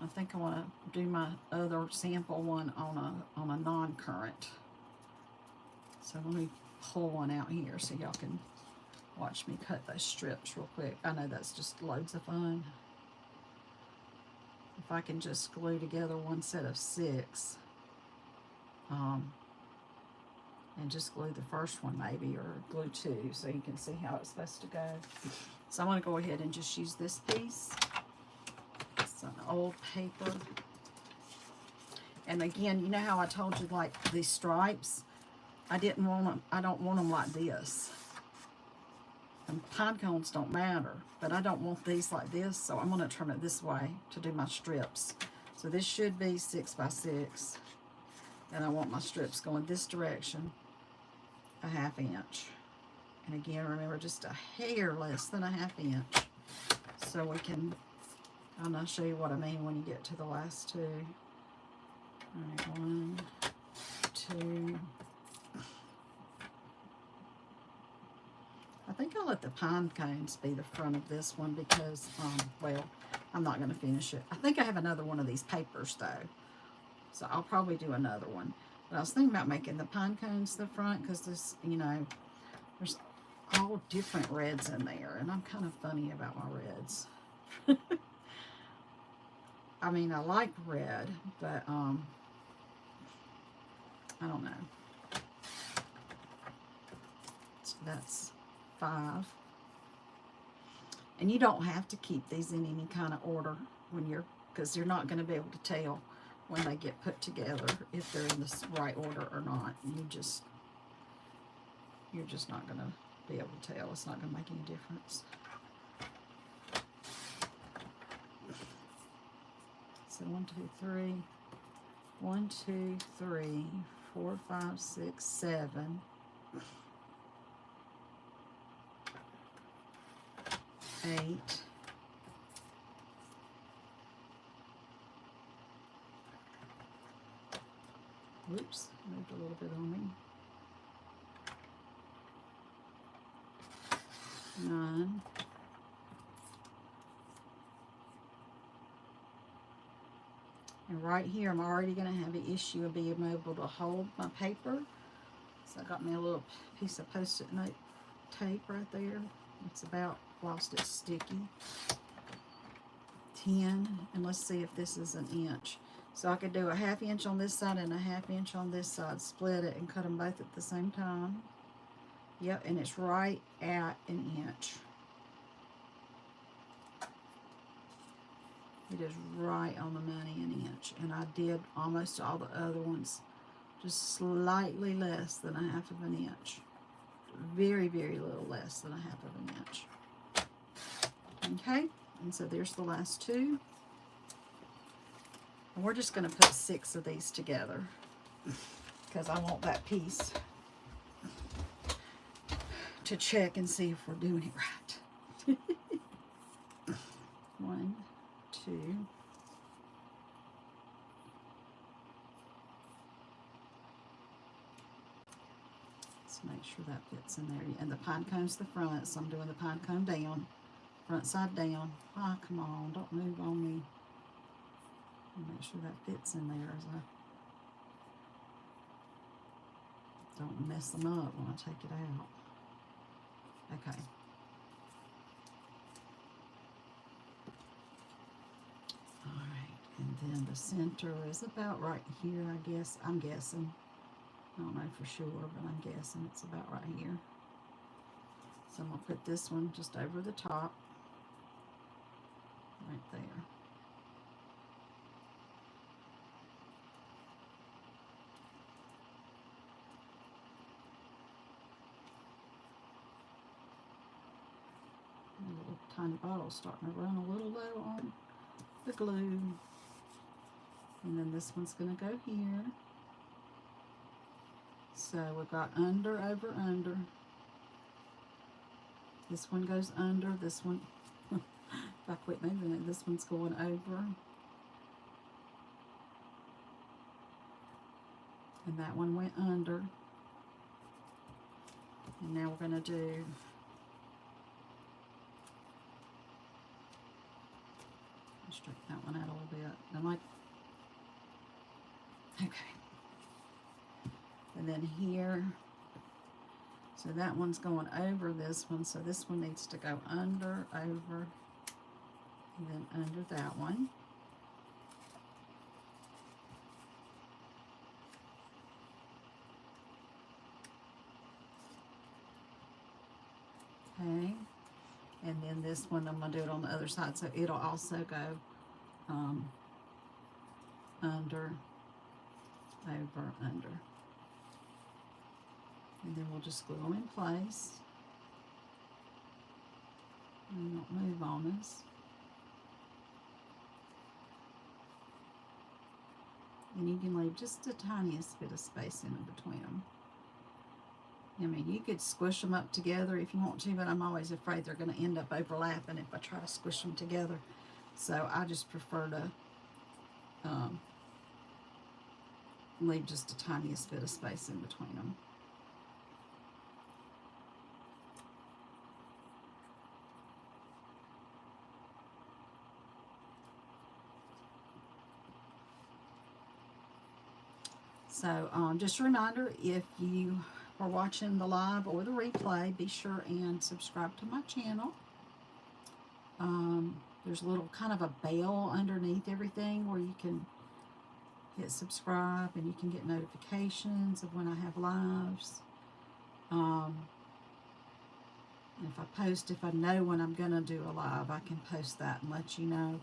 I think I want to do my other sample one on a non-currant. So let me pull one out here so y'all can watch me cut those strips real quick. I know that's just loads of fun. If I can just glue together one set of 6. And just glue the first one maybe, or glue 2 so you can see how it's supposed to go. So I'm going to go ahead and just use this piece. It's an old paper. And again, you know how I told you, like, these stripes? I don't want them like this. And pine cones don't matter, but I don't want these like this, so I'm going to turn it this way to do my strips. So this should be 6 by 6. And I want my strips going this direction, a 1/2 inch. And again, remember, just a hair less than a 1/2 inch. So we can, and I'll show you what I mean when you get to the last two. All right, 1, 2. I think I'll let the pine cones be the front of this one because, well, I'm not going to finish it. I think I have another one of these papers, though. So I'll probably do another one. But I was thinking about making the pine cones the front because this, you know, there's all different reds in there. And I'm kind of funny about my reds. I mean, I like red, but I don't know. So that's 5. And you don't have to keep these in any kind of order when you're, because you're not going to be able to tell when they get put together if they're in the right order or not. You're just not going to be able to tell. It's not going to make any difference. So 1, 2, 3. 1, 2, 3, 4, 5, 6, 7. 8. Whoops, moved a little bit on me. 9. And right here, I'm already going to have an issue of being able to hold my paper. So I got me a little piece of Post-it note tape right there. It's about lost its sticky. 10, and let's see if this is an inch. So I could do a 1/2 inch on this side and a 1/2 inch on this side, split it and cut them both at the same time. Yep, and it's right at an inch. It is right on the money, an inch. And I did almost all the other ones just slightly less than a 1/2 of an inch. Very, very little less than a 1/2 of an inch. Okay, and so there's the last 2. And we're just going to put 6 of these together because I want that piece to check and see if we're doing it right. 1, 2. Let's make sure that fits in there. And the pine cone's the front, so I'm doing the pine cone down, front side down. Ah, come on, don't move on me. Make sure that fits in there as I don't mess them up when I take it out. Okay. All right, and then the center is about right here, I guess. I'm guessing. I don't know for sure, but I'm guessing it's about right here. So I'm going to put this one just over the top, right there. The little tiny bottle starting to run a little low on the glue. And then this one's going to go here. So we've got under, over, under. This one goes under, this one, if I quit moving it, this one's going over. And that one went under. And now we're going to do straighten that one out a little bit. I'm like, okay. And then here, so that one's going over this one, so this one needs to go under, over, and then under that one. Okay, and then this one I'm going to do it on the other side, so it'll also go under, over, under. And then we'll just glue them in place. And they don't move on us. And you can leave just the tiniest bit of space in between them. I mean, you could squish them up together if you want to, but I'm always afraid they're going to end up overlapping if I try to squish them together. So I just prefer to leave just the tiniest bit of space in between them. So just a reminder, if you are watching the live or the replay, be sure and subscribe to my channel. There's a little kind of a bell underneath everything where you can hit subscribe and you can get notifications of when I have lives. If I post, if I know when I'm going to do a live, I can post that and let you know.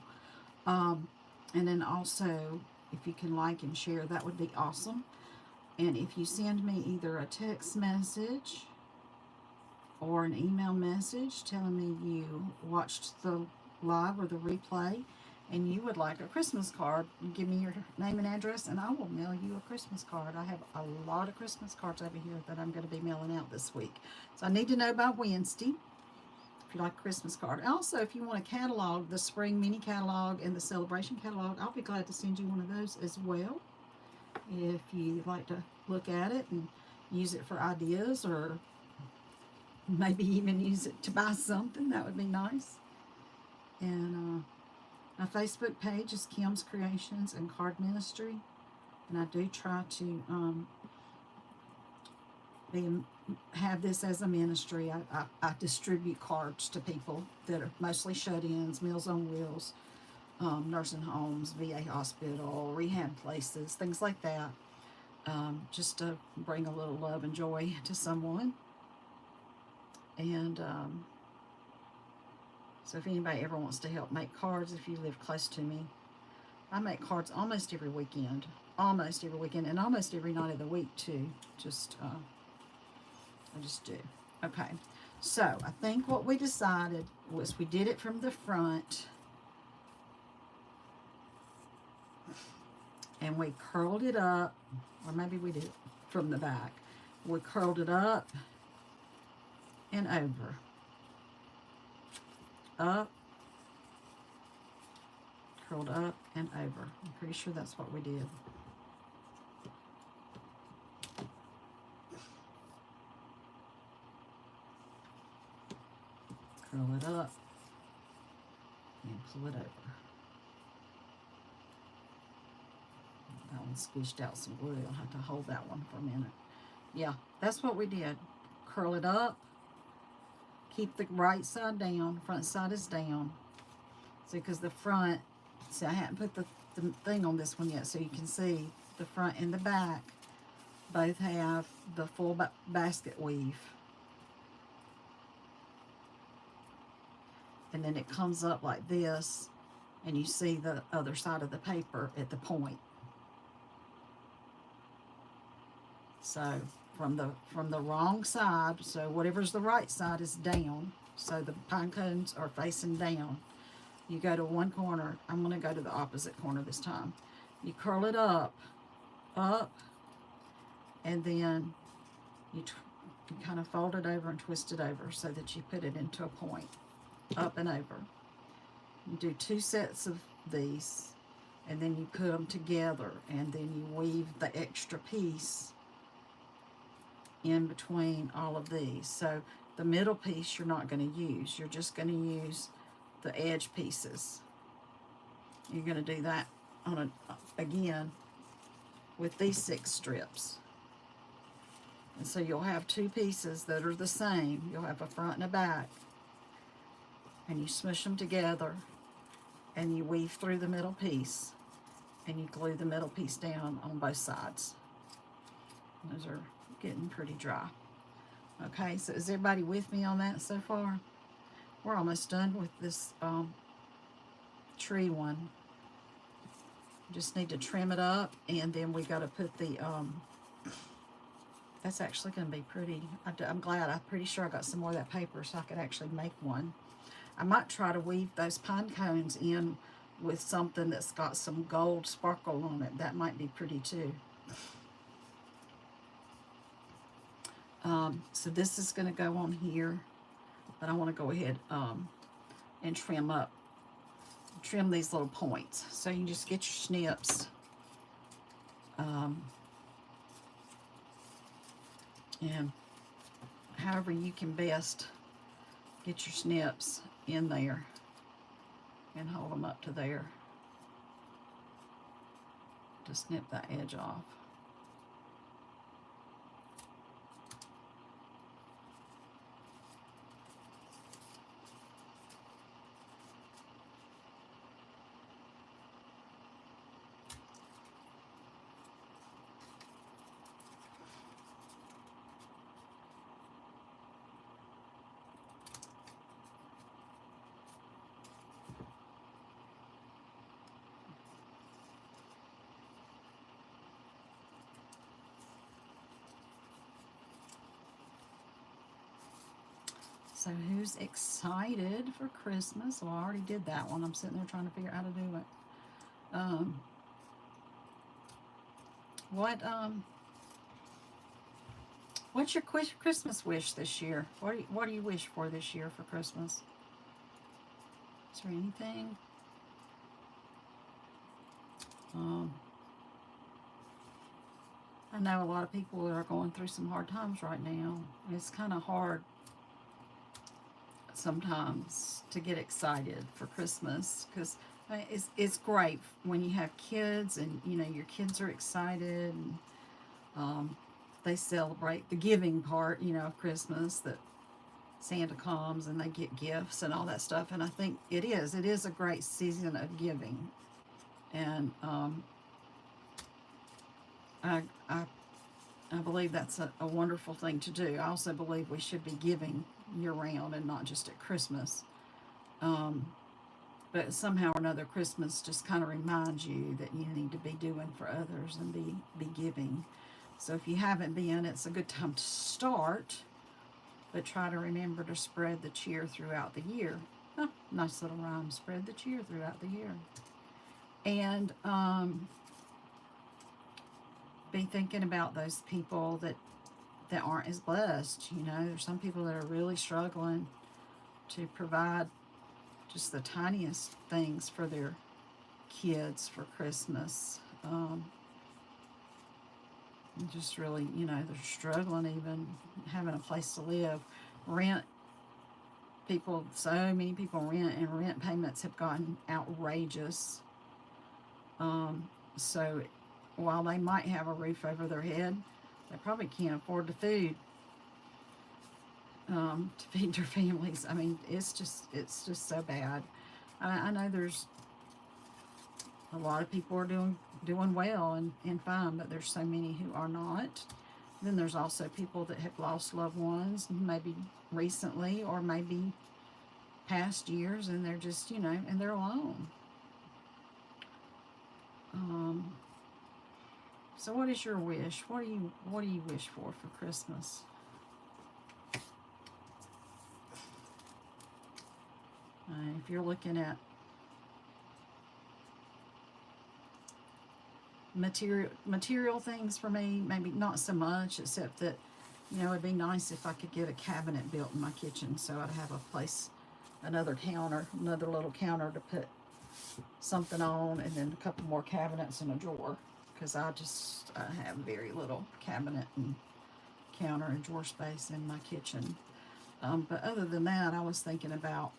And then also, if you can like and share, that would be awesome. And if you send me either a text message or an email message telling me you watched the live or the replay and you would like a Christmas card, give me your name and address and I will mail you a Christmas card. I have a lot of Christmas cards over here that I'm going to be mailing out this week. So I need to know by Wednesday if you like a Christmas card. Also, if you want a catalog, the spring mini catalog and the celebration catalog, I'll be glad to send you one of those as well. If you'd like to look at it and use it for ideas or maybe even use it to buy something, that would be nice. And my Facebook page is Kim's Creations and Card Ministry, and I do try to have this as a ministry. I distribute cards to people that are mostly shut-ins, Meals on Wheels, nursing homes, VA hospital, rehab places, things like that, just to bring a little love and joy to someone. And so if anybody ever wants to help make cards, if you live close to me, I make cards almost every weekend, and almost every night of the week too. I just do. Okay, so I think what we decided was we did it from the front and we curled it up, or maybe we did it from the back. We curled it up and over. Up, curled up and over. I'm pretty sure that's what we did. Curl it up and pull it over. That one squished out some glue. I'll have to hold that one for a minute. Yeah, that's what we did. Curl it up. Keep the right side down, front side is down. See, because the front, see, I haven't put the thing on this one yet, so you can see the front and the back both have the full basket weave. And then it comes up like this, and you see the other side of the paper at the point. So from the wrong side, so whatever's the right side is down, so the pine cones are facing down. You go to one corner. I'm going to go to the opposite corner this time. You curl it up, and then you kind of fold it over and twist it over so that you put it into a point, up and over. You do 2 sets of these, and then you put them together, and then you weave the extra piece in between all of these. So the middle piece you're not going to use. You're just going to use the edge pieces. You're going to do that on again with these 6 strips. And so you'll have 2 pieces that are the same. You'll have a front and a back. And you smush them together and you weave through the middle piece and you glue the middle piece down on both sides. Those are getting pretty dry. Okay, so is everybody with me on that so far? We're almost done with this tree one. Just need to trim it up, and then we got to put the, that's actually going to be pretty. I'm glad. I'm pretty sure I got some more of that paper so I could actually make one. I might try to weave those pine cones in with something that's got some gold sparkle on it. That might be pretty too. So this is going to go on here, but I want to go ahead and trim these little points. So you just get your snips. And however you can best get your snips in there and hold them up to there to snip that edge off. So who's excited for Christmas? Well, I already did that one. I'm sitting there trying to figure out how to do it. What's your Christmas wish this year? What do you wish for this year for Christmas? Is there anything? I know a lot of people are going through some hard times right now. It's kind of hard sometimes to get excited for Christmas, because it's great when you have kids and your kids are excited, and they celebrate the giving part of Christmas, that Santa comes and they get gifts and all that stuff. And I think it is a great season of giving, and I believe that's a wonderful thing to do. I also believe we should be giving year-round and not just at Christmas. But somehow or another, Christmas just kind of reminds you that you need to be doing for others and be giving. So if you haven't been, it's a good time to start, but try to remember to spread the cheer throughout the year. Oh, nice little rhyme, spread the cheer throughout the year. And be thinking about those people that aren't as blessed. There's some people that are really struggling to provide just the tiniest things for their kids for Christmas. Just really, they're struggling even having a place to live. Rent, so many people rent, and rent payments have gotten outrageous. So while they might have a roof over their head, they probably can't afford the food to feed their families. I mean, it's just so bad. I know there's a lot of people are doing well and fine, but there's so many who are not. Then there's also people that have lost loved ones, maybe recently or maybe past years, and they're just and they're alone. So what is your wish? What do you wish for Christmas? If you're looking at material things, for me, maybe not so much, except that it'd be nice if I could get a cabinet built in my kitchen, so I'd have a place, another little counter to put something on, and then a couple more cabinets and a drawer, because I have very little cabinet and counter and drawer space in my kitchen. But other than that, I was thinking about,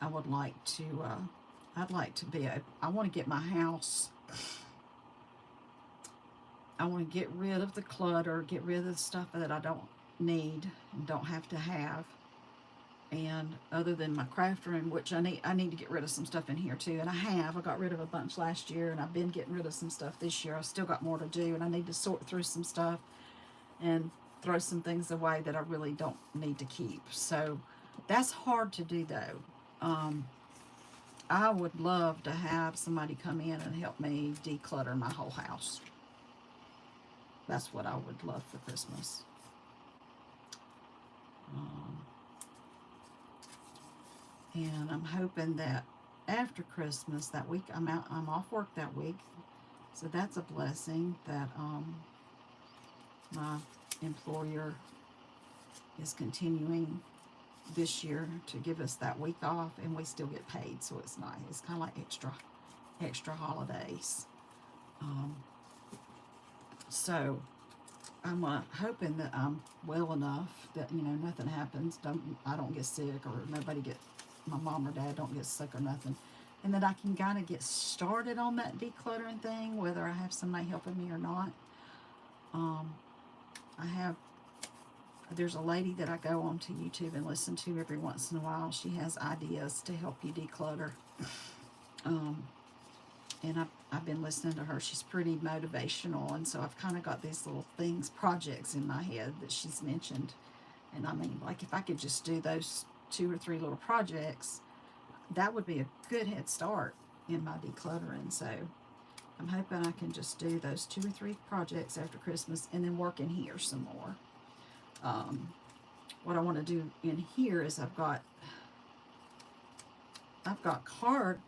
I want to get my house, I want to get rid of the clutter, get rid of the stuff that I don't need and don't have to have. And other than my craft room, which I need to get rid of some stuff in here too, and I got rid of a bunch last year, and I've been getting rid of some stuff this year. I still got more to do, and I need to sort through some stuff and throw some things away that I really don't need to keep. So that's hard to do, though. I would love to have somebody come in and help me declutter my whole house. That's what I would love for Christmas. Um, and I'm hoping that after Christmas, that week, I'm off work that week. So that's a blessing that my employer is continuing this year to give us that week off, and we still get paid, so it's nice. It's kind of like extra holidays. Um, so I'm hoping that I'm well enough that, you know, nothing happens. I don't get sick, or my mom or dad don't get sick or nothing, and that I can kind of get started on that decluttering thing, whether I have somebody helping me or not. There's a lady that I go on to YouTube and listen to every once in a while. She has ideas to help you declutter. And I've been listening to her. She's pretty motivational, and so I've kind of got these little projects in my head that she's mentioned. And I mean, like, if I could just do those 2 or 3 little projects, that would be a good head start in my decluttering. So I'm hoping I can just do those 2 or 3 projects after Christmas, and then work in here some more. What I want to do in here is I've got card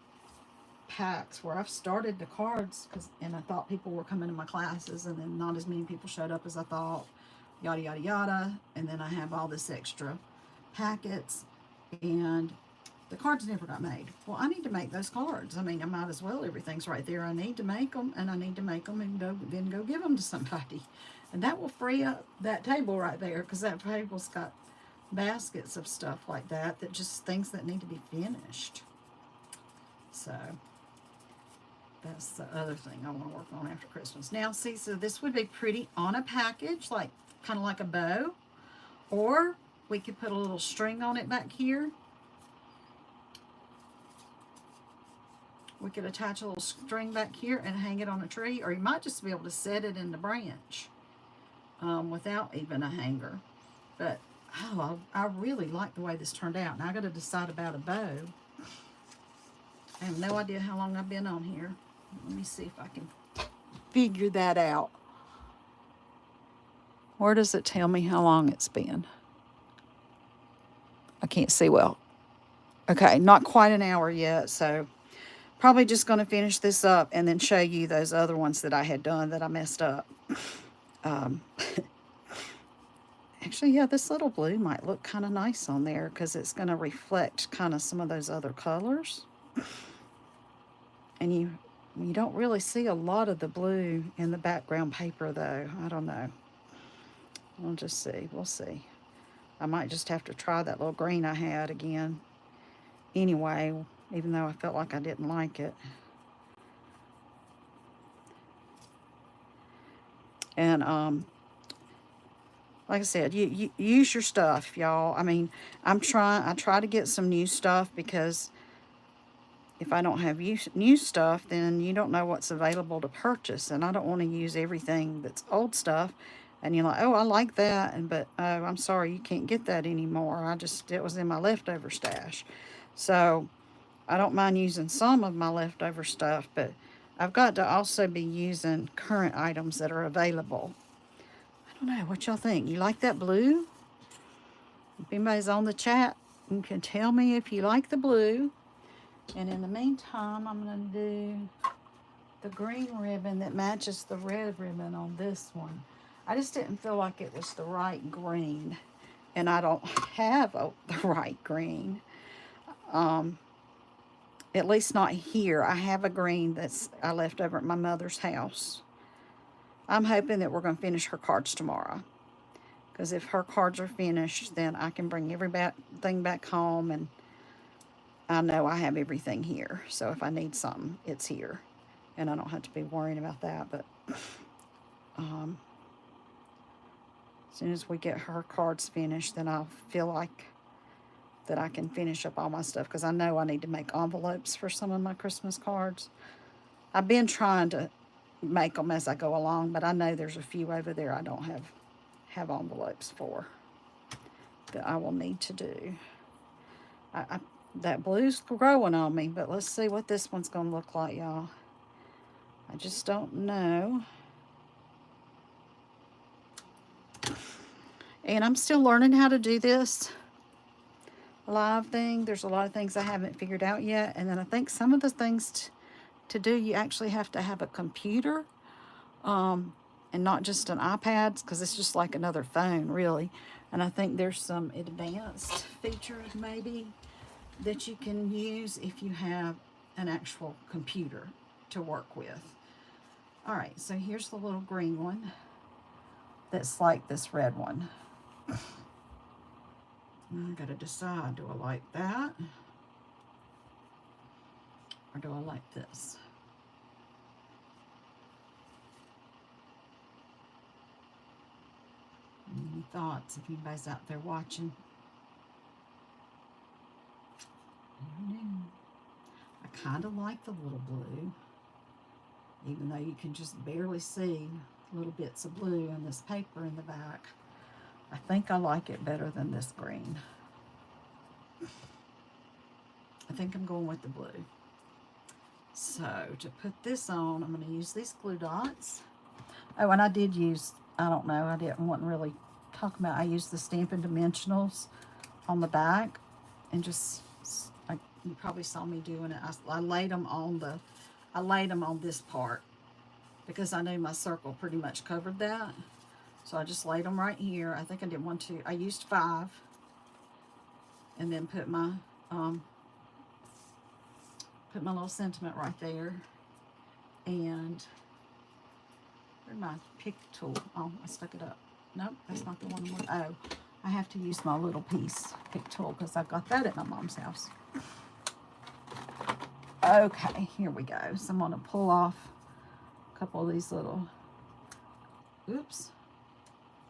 packs where I've started the cards, and I thought people were coming to my classes, and then not as many people showed up as I thought, yada yada yada. And then I have all this extra packets, and the cards never got made. Well, I need to make those cards. I mean, I might as well. Everything's right there. I need to make them, and I need to make them and then go give them to somebody. And that will free up that table right there, because that table's got baskets of stuff like that, just things that need to be finished. So that's the other thing I want to work on after Christmas. Now, see, so this would be pretty on a package, like kind of like a bow, or we could put a little string on it back here. We could attach a little string back here and hang it on a tree, or you might just be able to set it in the branch without even a hanger. But I really like the way this turned out. Now I got to decide about a bow. I have no idea how long I've been on here. Let me see if I can figure that out. Where does it tell me how long it's been? I can't see well. Okay, not quite an hour yet, so probably just going to finish this up and then show you those other ones that I had done that I messed up. Actually, yeah, this little blue might look kind of nice on there, because it's going to reflect kind of some of those other colors. And you don't really see a lot of the blue in the background paper, though. I don't know. We'll just see. We'll see. I might just have to try that little green I had again. Anyway, even though I felt like I didn't like it. And like I said, you use your stuff, y'all. I mean, I try to get some new stuff, because if I don't have new stuff, then you don't know what's available to purchase. And I don't want to use everything that's old stuff. And you're like, oh, I like that, but oh, I'm sorry, you can't get that anymore. It was in my leftover stash. So I don't mind using some of my leftover stuff, but I've got to also be using current items that are available. I don't know, what y'all think? You like that blue? If anybody's on the chat, you can tell me if you like the blue. And in the meantime, I'm going to do the green ribbon that matches the red ribbon on this one. I just didn't feel like it was the right green, and I don't have the right green. At least not here. I have a green I left over at my mother's house. I'm hoping that we're going to finish her cards tomorrow, because if her cards are finished, then I can bring everything back home, and I know I have everything here. So if I need something, it's here, and I don't have to be worrying about that. But as soon as we get her cards finished, then I'll feel like that I can finish up all my stuff, because I know I need to make envelopes for some of my Christmas cards. I've been trying to make them as I go along, but I know there's a few over there I don't have envelopes for that I will need to do. That blue's growing on me, but let's see what this one's going to look like, y'all. I just don't know. And I'm still learning how to do this live thing. There's a lot of things I haven't figured out yet. And then I think some of the things to do, you actually have to have a computer, and not just an iPad, because it's just like another phone, really. And I think there's some advanced features maybe that you can use if you have an actual computer to work with. All right, so here's the little green one that's like this red one. I gotta decide, do I like that or do I like this? Any thoughts if anybody's out there watching? I kind of like the little blue, even though you can just barely see little bits of blue in this paper in the back. I think I like it better than this green. I think I'm going with the blue. So to put this on, I'm going to use these glue dots. Oh, and I did use, I don't know, wasn't really talking about, I used the Stampin' Dimensionals on the back, and just, you probably saw me doing it. I laid them on this part because I knew my circle pretty much covered that. So I just laid them right here. I think I did 1, 2, I used 5, and then put my little sentiment right there. And where'd my pick tool? Oh, I stuck it up. Nope, that's not the one. Oh, I have to use my little piece pick tool because I've got that at my mom's house. Okay, here we go. So I'm going to pull off a couple of these little, oops,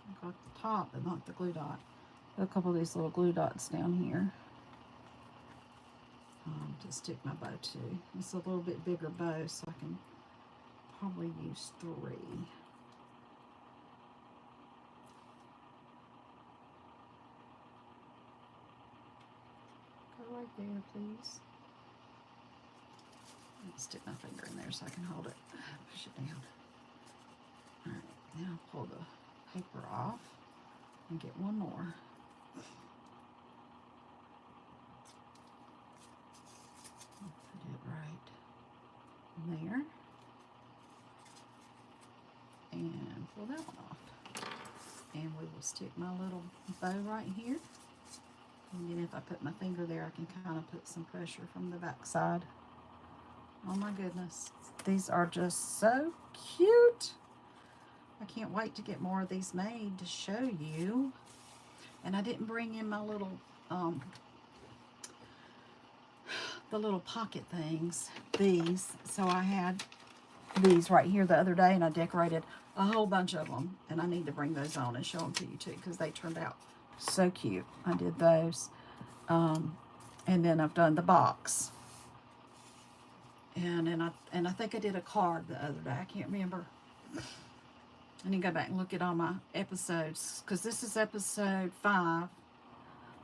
I got the top but not the glue dot. Put a couple of these little glue dots down here to stick my bow to. It's a little bit bigger bow, so I can probably use 3. Go right there, please. Stick my finger in there so I can hold it, push it down. All right, now I'll pull the paper off and get one more. Put it right there and pull that one off. And we will stick my little bow right here. And then if I put my finger there, I can kind of put some pressure from the back side. Oh my goodness, these are just so cute. I can't wait to get more of these made to show you. And I didn't bring in my little, the little pocket things, these. So I had these right here the other day, and I decorated a whole bunch of them. And I need to bring those on and show them to you too, because they turned out so cute. I did those. And then I've done the box. And I think I did a card the other day. I can't remember. I need to go back and look at all my episodes, because this is episode 5.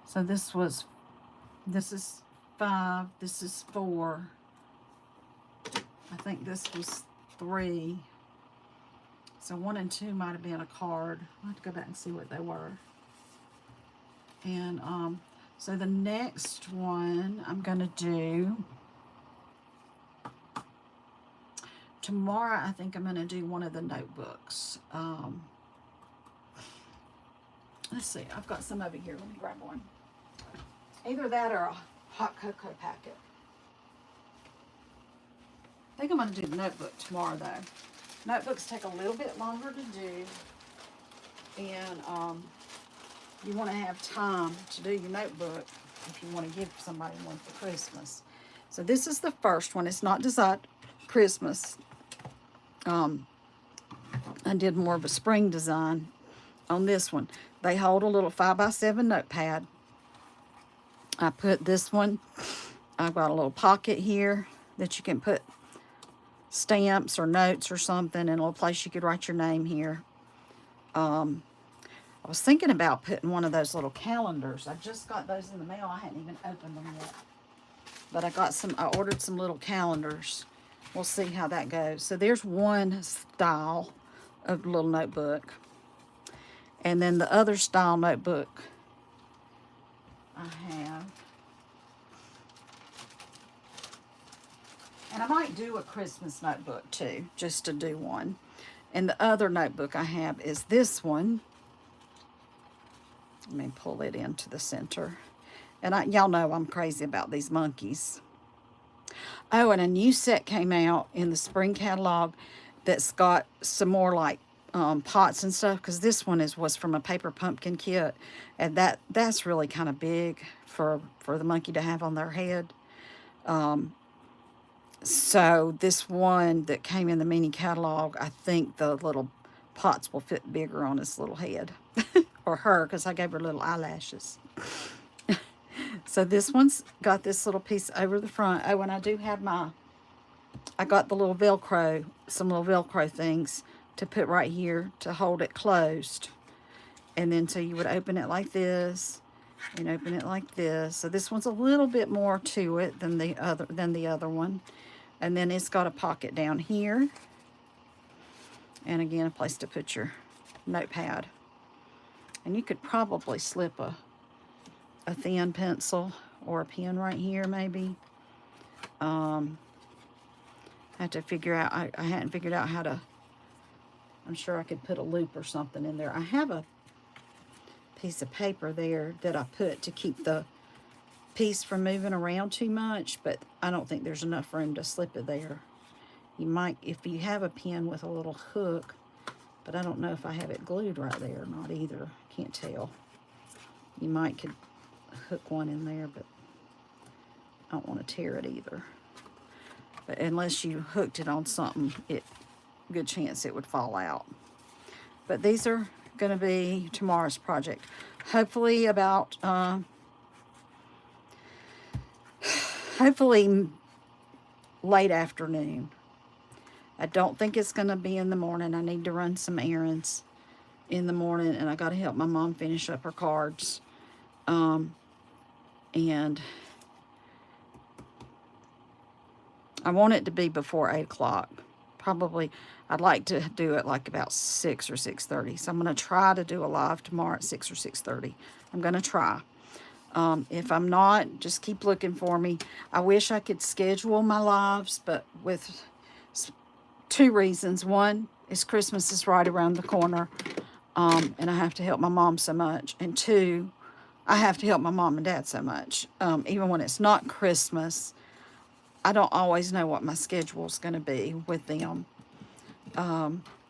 So this is 5. This is 4. I think this was 3. So 1 and 2 might have been a card. I'll have to go back and see what they were. And so the next one I'm going to do tomorrow. I think I'm going to do one of the notebooks. Let's see. I've got some over here. Let me grab one. Either that or a hot cocoa packet. I think I'm going to do the notebook tomorrow, though. Notebooks take a little bit longer to do. And you want to have time to do your notebook if you want to give somebody one for Christmas. So this is the first one. It's not designed Christmas. I did more of a spring design on this one. They hold a little 5x7 notepad. I put this one, I've got a little pocket here that you can put stamps or notes or something, and a little place you could write your name here. I was thinking about putting one of those little calendars. I just got those in the mail. I hadn't even opened them yet. But I ordered some little calendars. We'll see how that goes. So there's one style of little notebook. And then the other style notebook I have. And I might do a Christmas notebook too, just to do one. And the other notebook I have is this one. Let me pull it into the center. And y'all know I'm crazy about these monkeys. Oh, and a new set came out in the spring catalog that's got some more like pots and stuff, because this one was from a paper pumpkin kit, and that's really kind of big for the monkey to have on their head. So this one that came in the mini catalog, I think the little pots will fit bigger on his little head. Or her, because I gave her little eyelashes. So this one's got this little piece over the front. Oh, and I do have I got the little Velcro, some little Velcro things to put right here to hold it closed. And then so you would open it like this and open it like this. So this one's a little bit more to it than the other one. And then it's got a pocket down here. And again, a place to put your notepad. And you could probably slip a thin pencil or a pen right here, maybe. I have to figure out, I hadn't figured out how to, I'm sure I could put a loop or something in there. I have a piece of paper there that I put to keep the piece from moving around too much, but I don't think there's enough room to slip it there. You might, if you have a pen with a little hook, but I don't know if I have it glued right there or not either. Can't tell. You might could hook one in there, but I don't want to tear it either. But unless you hooked it on something, good chance it would fall out. But these are going to be tomorrow's project. Hopefully about, hopefully late afternoon. I don't think it's going to be in the morning. I need to run some errands in the morning, and I got to help my mom finish up her cards. And I want it to be before 8 o'clock. Probably, I'd like to do it like about 6 or 6:30. So I'm going to try to do a live tomorrow at 6 or 6:30. I'm going to try. If I'm not, just keep looking for me. I wish I could schedule my lives, but with 2 reasons. One is Christmas is right around the corner, and I have to help my mom so much. And 2, I have to help my mom and dad so much. Even when it's not Christmas, I don't always know what my schedule's going to be with them.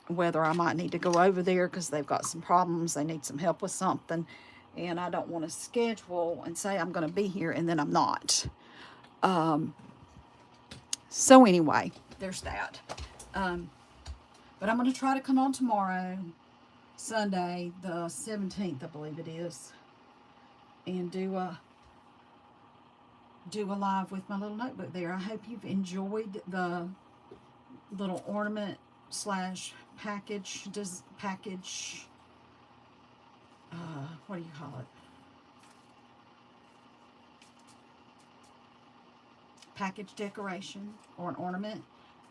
Whether I might need to go over there because they've got some problems, they need some help with something, and I don't want to schedule and say I'm going to be here and then I'm not. So anyway, there's that. But I'm going to try to come on tomorrow, Sunday, the 17th, I believe it is, and do a live with my little notebook there. I hope you've enjoyed the little ornament slash package, what do you call it? Package decoration or an ornament.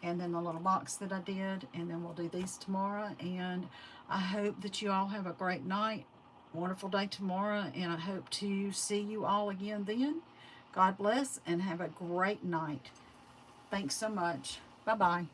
And then the little box that I did, and then we'll do these tomorrow. And I hope that you all have a great night, wonderful day tomorrow, and I hope to see you all again then. God bless, and have a great night. Thanks so much. Bye-bye.